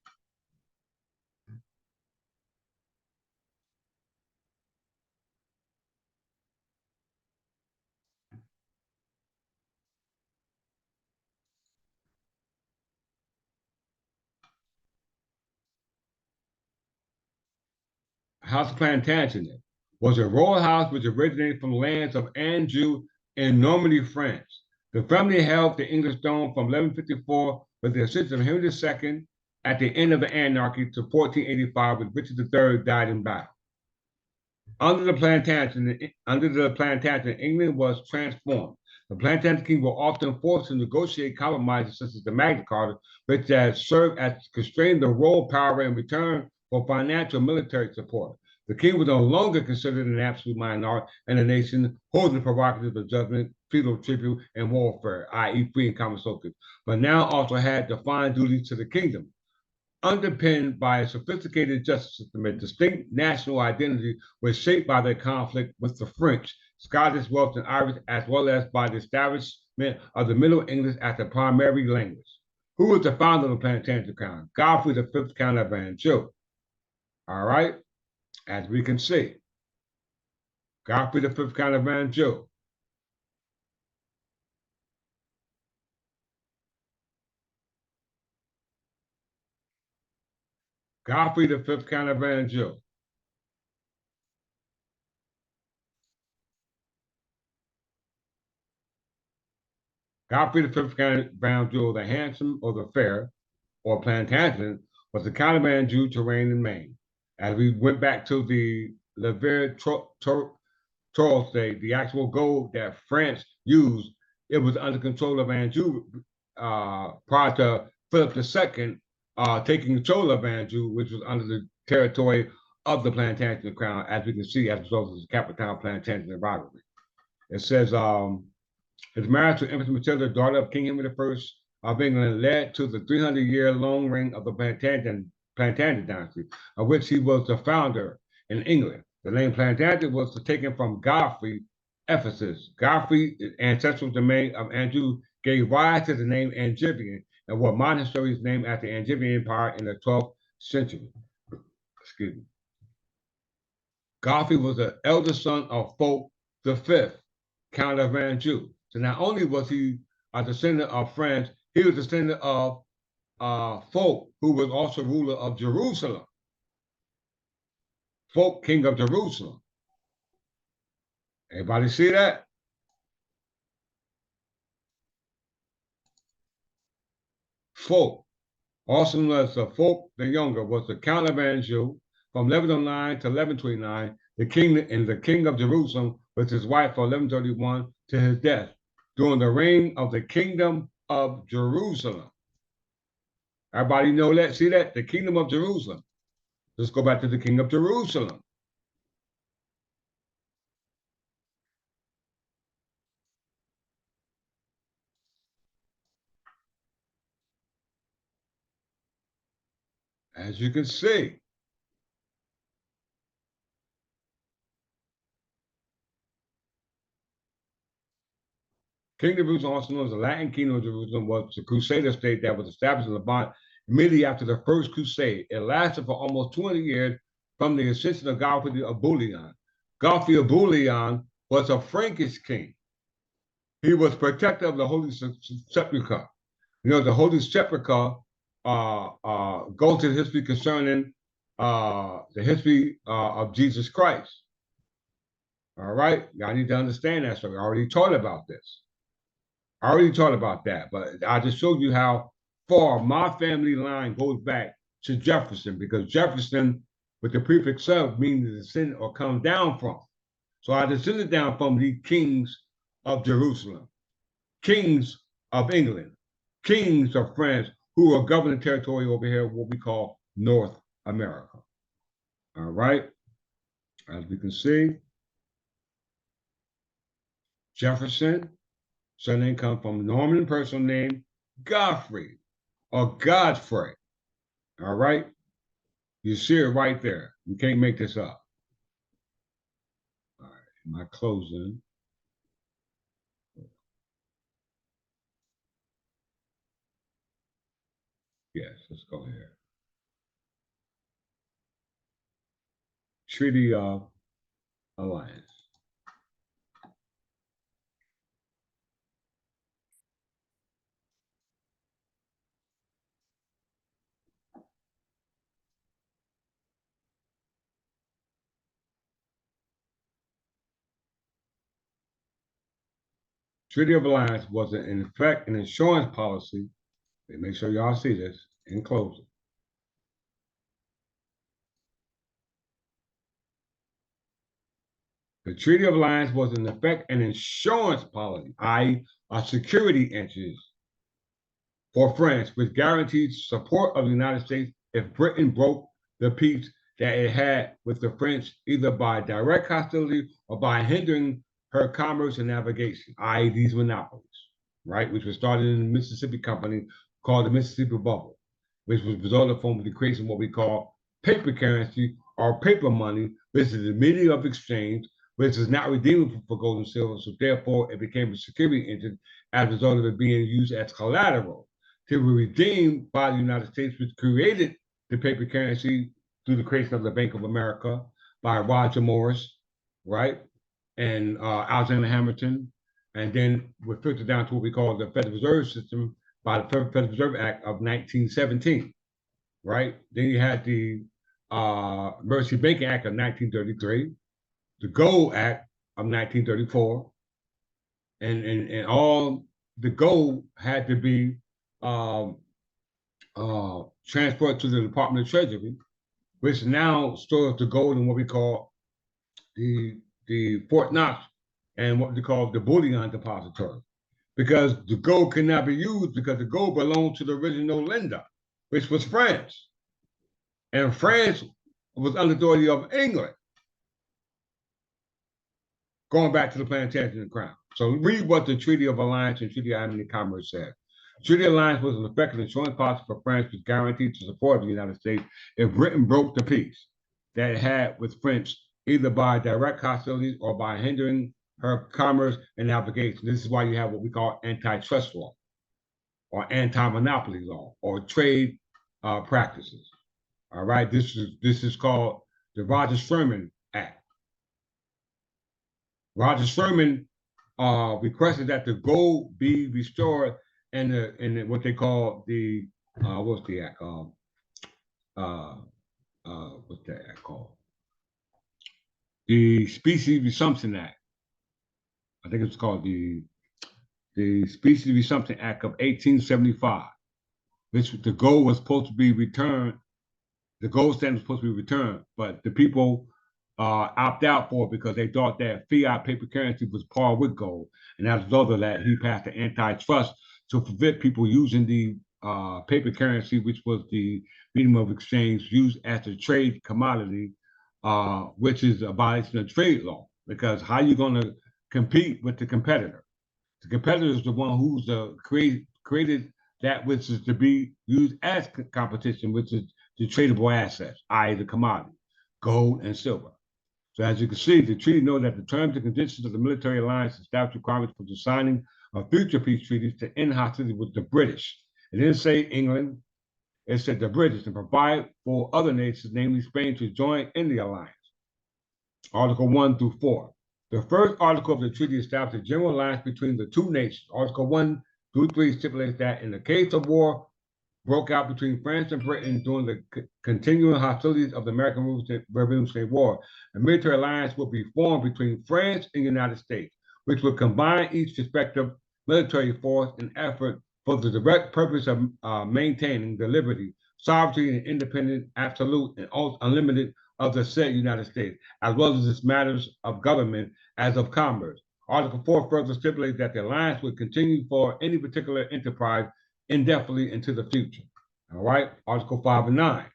Speaker 1: House of Plantagenet was a royal house which originated from lands of Anjou in Normandy, France. The family held the English throne from 1154 with the assistance of Henry II at the end of the anarchy to 1485 when Richard III died in battle. Under the Plantagenet, England was transformed. The Plantagenet king were often forced to negotiate compromises such as the Magna Carta, which has served as constraining the royal power in return for financial military support. The king was no longer considered an absolute minority in the nation, holding the prerogatives of judgment, feudal tribute, and warfare, i.e., free and common soldiers, but now also had defined duties to the kingdom. Underpinned by a sophisticated justice system, a distinct national identity was shaped by their conflict with the French, Scottish, Welsh, and Irish, as well as by the establishment of the Middle English as the primary language. Who was the founder of the Plantagenet crown? Godfrey V, Count of Anjou. All right, as we can see, Godfrey V, Count of Anjou. Godfrey V, Count of Anjou. Godfrey V, Count of Anjou, the handsome or the fair, or Plantagenet, was the Count of Anjou to reign in Maine. As we went back to the Livre the actual gold that France used, it was under control of Anjou prior to Philip II taking control of Anjou, which was under the territory of the Plantagenet crown, as we can see as a result of the Capitana Plantagenet rivalry. It says, his marriage to Empress Matilda, daughter of King Henry I of England, led to the 300-year-long reign of the Plantagenet dynasty, of which he was the founder in England. The name Plantagenet was taken from Godfrey, Ephesus. Godfrey, ancestral domain of Anjou, gave rise to the name Angevin, and what monasteries named after the Angevin Empire in the 12th century. Excuse me. Godfrey was the eldest son of Fulk V, Count of Anjou. So not only was he a descendant of France, he was a descendant of Fulk, who was also ruler of Jerusalem. Fulk, king of Jerusalem. Everybody see that? Fulk, also known as the Fulk the Younger, was the Count of Anjou from 1109 to 1129, the king of Jerusalem with his wife from 1131 to his death during the reign of the Kingdom of Jerusalem. Everybody know that? See that? The Kingdom of Jerusalem. Let's go back to the King of Jerusalem. As you can see, Kingdom of Jerusalem, also known as the Latin Kingdom of Jerusalem, was the Crusader state that was established in Levant immediately after the First Crusade. It lasted for almost 200 years from the ascension of Godfrey of Bouillon. Godfrey of Bouillon was a Frankish king. He was protector of the Holy Sepulchre. You know, the Holy Sepulchre goes to the history concerning the history of Jesus Christ. All right, y'all need to understand that. So we already taught about this. I already taught about that, but I just showed you how far my family line goes back to Jefferson, because Jefferson, with the prefix of, means to descend or come down from. So I descended down from the kings of Jerusalem, kings of England, kings of France, who are governing territory over here, what we call North America. All right, as we can see, Jefferson, surname comes from Norman personal name Godfrey or Godfrey. All right, you see it right there. You can't make this up. All right, my closing. Yes, let's go here. Treaty of Alliance. Treaty of Alliance was in effect an insurance policy. Make sure y'all see this in closing. The Treaty of Alliance was in effect an insurance policy, i.e., a security interest for France, which guaranteed support of the United States if Britain broke the peace that it had with the French, either by direct hostility or by hindering her commerce and navigation, i.e., these monopolies, right, which was started in the Mississippi Company called the Mississippi Bubble, which was resulted from the creation of what we call paper currency or paper money, which is the medium of exchange, which is not redeemable for gold and silver, so therefore it became a security engine as a result of it being used as collateral to be redeemed by the United States, which created the paper currency through the creation of the Bank of America by Roger Morris, right? And Alexander Hamilton. And then we're filtered down to what we call the Federal Reserve System by the Federal Reserve Act of 1917, right? Then you had the Emergency Banking Act of 1933, the Gold Act of 1934, and all the gold had to be transferred to the Department of Treasury, which now stores the gold in what we call the Fort Knox and what they call the bullion depository, because the gold cannot be used because the gold belonged to the original lender, which was France, and France was under the authority of England, going back to the plantation and crown. So read what the Treaty of Alliance and Treaty of Commerce said. Treaty of Alliance was an effective insurance policy for France, which guaranteed the support of the United States if Britain broke the peace that it had with France, either by direct hostilities or by hindering her commerce and navigation. This is why you have what we call antitrust law or anti-monopoly law or trade practices. All right, this is called the Rogers-Sherman Act. Rogers-Sherman requested that the gold be restored in what they call the what's the act called? What's that act called? The Species Resumption Act. I think it's called the Species of Something Act of 1875, which the gold was supposed to be returned. The gold standard was supposed to be returned, but the people opt out for it because they thought that fiat paper currency was par with gold. And as a result of that, he passed an antitrust to prevent people using the paper currency, which was the medium of exchange used as a trade commodity, which is a violation of trade law. Because how are you going to compete with the competitor? The competitor is the one who's created that which is to be used as competition, which is the tradable assets, i.e. the commodity, gold and silver. So as you can see, the treaty noted that the terms and conditions of the military alliance established requirements for the signing of future peace treaties to end hostility with the British. It didn't say England, it said the British, and provide for other nations, namely Spain, to join in the alliance. Article 1 through 4. The first article of the treaty established a general alliance between the two nations. Article 1 through 3 stipulates that in the case of war broke out between France and Britain during the continuing hostilities of the American Revolutionary War, a military alliance will be formed between France and the United States, which will combine each respective military force in effort for the direct purpose of maintaining the liberty, sovereignty, and independence, absolute and unlimited, of the said United States, as well as its matters of government as of commerce. Article 4 further stipulates that the alliance would continue for any particular enterprise indefinitely into the future. All right, Article 5 and 9.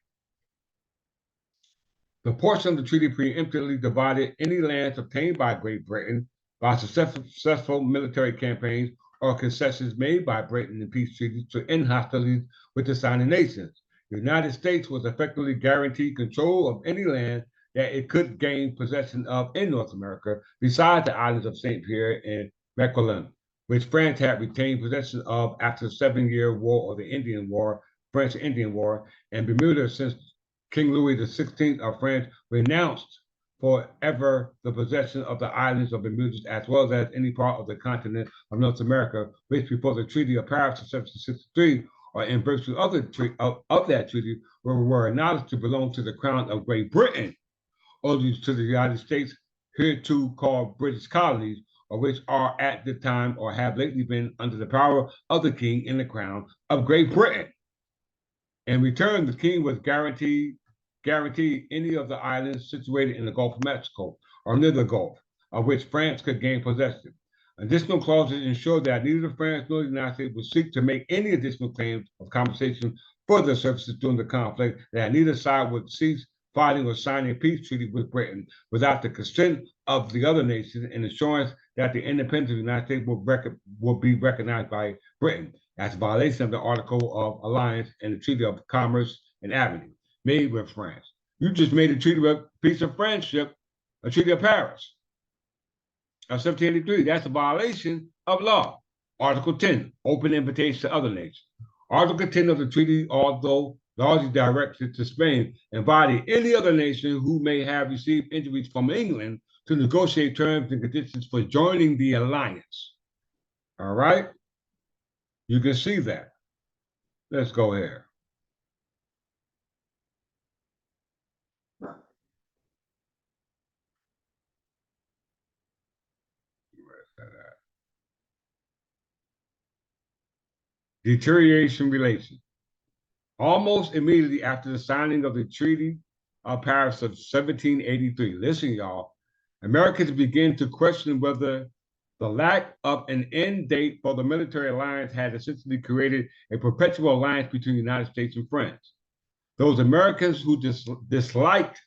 Speaker 1: The portion of the treaty preemptively divided any lands obtained by Great Britain by successful military campaigns or concessions made by Britain in peace treaties to end hostilities with the signing nations. The United States was effectively guaranteed control of any land that it could gain possession of in North America, besides the islands of St. Pierre and Miquelon, which France had retained possession of after the 7-Year War or the Indian War, French-Indian War, and Bermuda since King Louis XVI of France renounced forever the possession of the islands of Bermuda, as well as any part of the continent of North America, which before the Treaty of Paris of 1763, or in virtue of that treaty, were acknowledged to belong to the Crown of Great Britain, or to the United States, hereto called British colonies, or which are at the time or have lately been under the power of the King and the Crown of Great Britain. In return, the King was guaranteed any of the islands situated in the Gulf of Mexico or near the Gulf, of which France could gain possession. Additional clauses ensure that neither France nor the United States would seek to make any additional claims of compensation for their services during the conflict, that neither side would cease fighting or signing a peace treaty with Britain without the consent of the other nations, and assurance that the independence of the United States will be recognized by Britain as a violation of the Article of Alliance and the Treaty of Commerce and Amity made with France. You just made a treaty of peace and friendship, a Treaty of Paris of 1783. That's a violation of law. Article 10, open invitation to other nations. Article 10 of the treaty, although largely directed to Spain, invited any other nation who may have received injuries from England to negotiate terms and conditions for joining the alliance. All right? You can see that. Let's go here. Deterioration relations. Almost immediately after the signing of the Treaty of Paris of 1783, listen, y'all, Americans began to question whether the lack of an end date for the military alliance had essentially created a perpetual alliance between the United States and France. Those Americans who disliked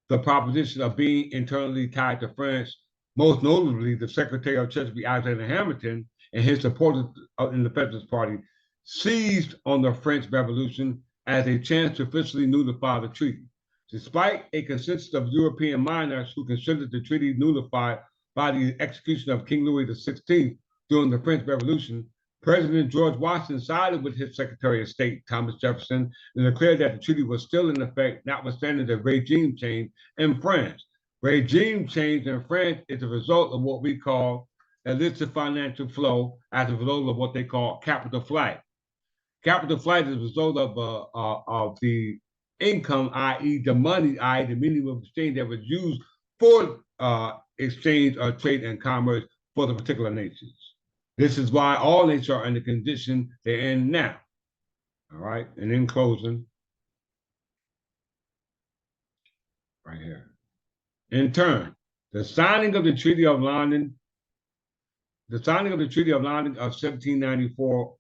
Speaker 1: the proposition of being internally tied to France, most notably the Secretary of Treasury, Alexander Hamilton, and his supporters in the Federalist Party, seized on the French Revolution as a chance to officially nullify the treaty. Despite a consensus of European monarchs who considered the treaty nullified by the execution of King Louis XVI during the French Revolution, President George Washington sided with his Secretary of State, Thomas Jefferson, and declared that the treaty was still in effect, notwithstanding the regime change in France. Regime change in France is a result of what we call illicit financial flow as a result of what they call capital flight. Capital flight is a result of the income, i.e. the money, i.e. the medium of exchange that was used for exchange of trade and commerce for the particular nations. This is why all nations are in the condition they're in now. All right, and in closing, right here. In turn, the signing of the Treaty of London, of 1794,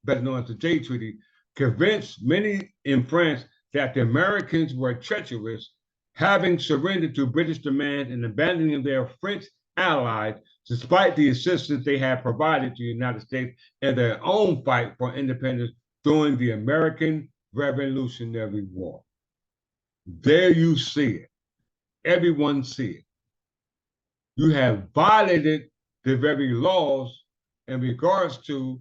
Speaker 1: better known as the Jay Treaty, convinced many in France that the Americans were treacherous, having surrendered to British demands and abandoning their French allies, despite the assistance they had provided to the United States in their own fight for independence during the American Revolutionary War. There you see it. Everyone see it. You have violated the very laws in regards to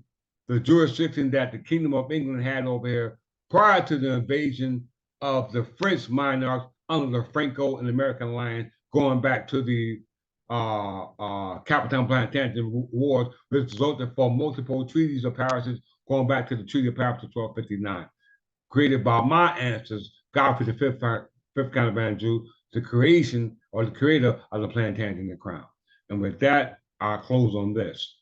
Speaker 1: the jurisdiction that the Kingdom of England had over here prior to the invasion of the French monarchs under the Franco and American Alliance, going back to the Capitan Plantagenet Wars, which resulted from multiple treaties of Paris, going back to the Treaty of Paris of 1259, created by my ancestors, Godfrey V, fifth Count of Anjou, the creation or the creator of the Plantagenet crown. And with that, I'll close on this.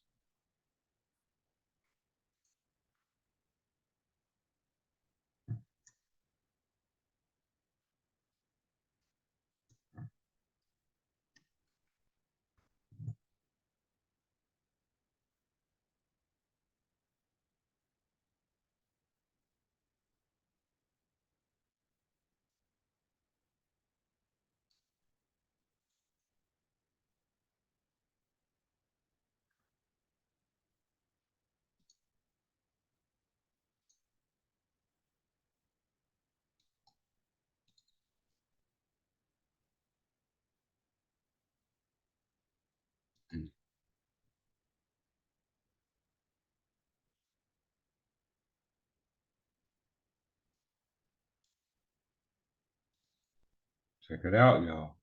Speaker 1: Check it out, y'all.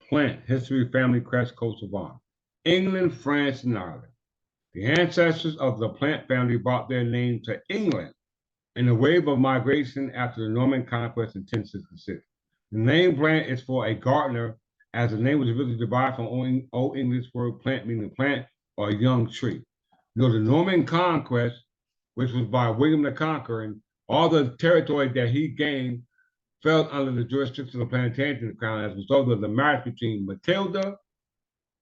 Speaker 1: Plant history, family crest, coats of arms. England, France, and Ireland. The ancestors of the Plant family brought their name to England in a wave of migration after the Norman conquest in 1066. The name Plant is for a gardener, as the name was originally derived from Old English word plant, meaning plant or a young tree. You know, the Norman conquest, which was by William the Conqueror, all the territory that he gained fell under the jurisdiction of the Plantagenet crown as a result of the marriage between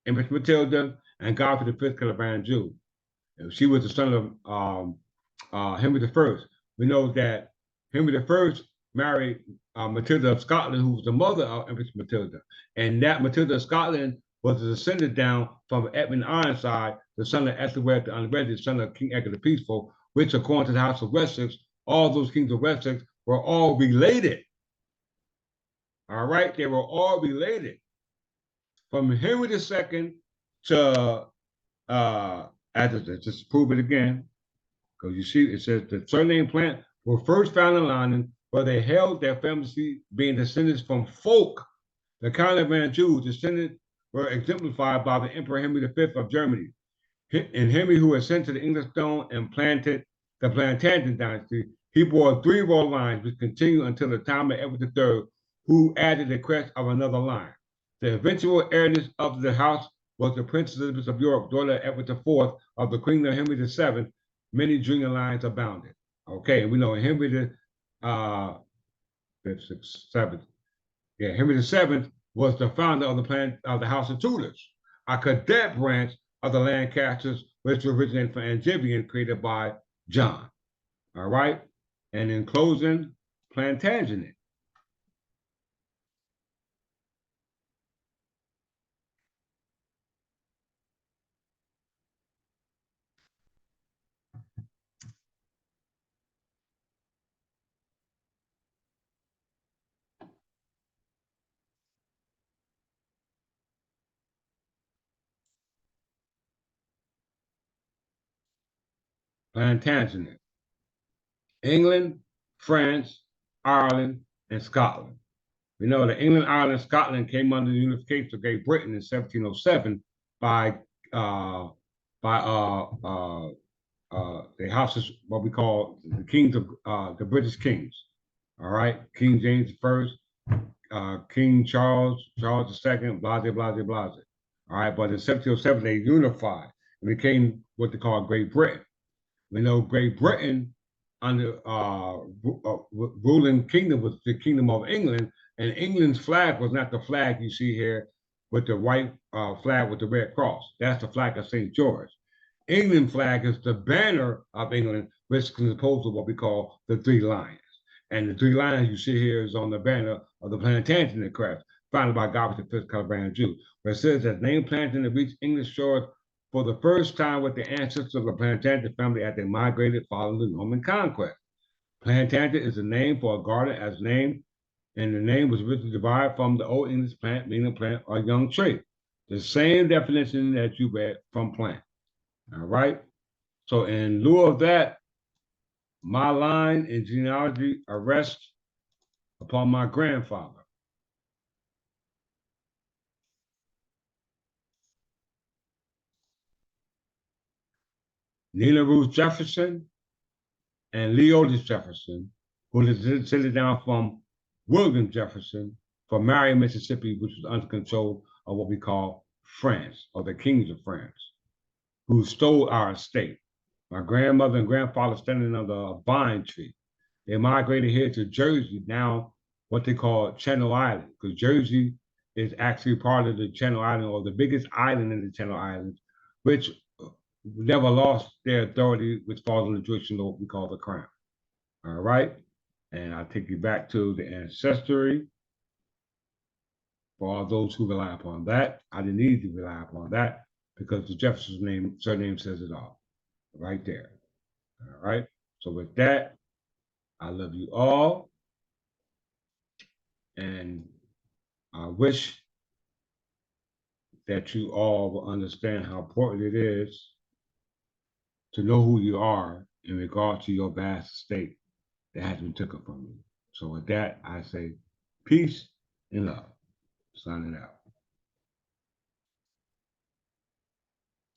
Speaker 1: Empress Matilda, and Godfrey V, Count of Anjou. She was the son of Henry I. We know that Henry I married Matilda of Scotland, who was the mother of Empress Matilda. And that Matilda of Scotland was descended down from Edmund Ironside, the son of Ethelred the Unready, the son of King Edgar the Peaceful, which, according to the House of Wessex, all those kings of Wessex were all related. All right, they were all related. From Henry II to, just prove it again, because you see, it says the surname Plant were first found in London, where they held their family seat, being descendants from folk. The Count of Anjou descendants were exemplified by the Emperor Henry V of Germany. And Henry, who was sent to the English throne and planted the Plantagenet dynasty, he bore 3 royal lines, which continued until the time of Edward III, who added the crest of another line. The eventual heiress of the house was the Princess Elizabeth of York, daughter of Edward IV of the Queen of Henry VII. Many junior lines abounded. Okay, and we know Henry the seventh. Yeah, Henry VII was the founder of the House of Tudors, a cadet branch of the Lancasters, which originated from Angevin, created by John. All right, and in closing, Plantagenet. Plantagenet. England, France, Ireland, and Scotland. We know that England, Ireland, and Scotland came under the unification of Great Britain in 1707 by the houses, what we call the kings of the British kings. All right, King James I, King Charles II, blase, blase, blase. All right, but in 1707 they unified and became what they call Great Britain. We know Great Britain under ruling kingdom was the Kingdom of England, and England's flag was not the flag you see here with the white flag with the red cross. That's the flag of St. George. England flag is the banner of England, which is composed of what we call the three lions. And the three lions you see here is on the banner of the Plantagenet crest, founded by Godfrey the Fifth, of Anjou, where it says that named Plantagenet reached English shores for the first time with the ancestors of the Plantagenet family as they migrated following the Norman conquest. Plantagenet is the name for a garden as named, and the name was originally derived from the Old English plant, meaning plant or young tree. The same definition that you read from plant. All right. So in lieu of that, my line in genealogy rests upon my grandfather. Nina Ruth Jefferson and Leotis Jefferson, who descended down from William Jefferson from Marion, Mississippi, which was under control of what we call France, or the kings of France, who stole our estate. My grandmother and grandfather standing under a vine tree. They migrated here to Jersey, now what they call Channel Island, because Jersey is actually part of the Channel Island, or the biggest island in the Channel Islands, which never lost their authority, which falls under the jurisdiction of what we call the crown. All right. And I'll take you back to the ancestry for all those who rely upon that. I didn't need to rely upon that because the Jefferson's name, surname says it all right there. All right. So with that, I love you all. And I wish that you all will understand how important it is to know who you are in regard to your vast estate that has been taken from you. So with that, I say peace and love. Signing out.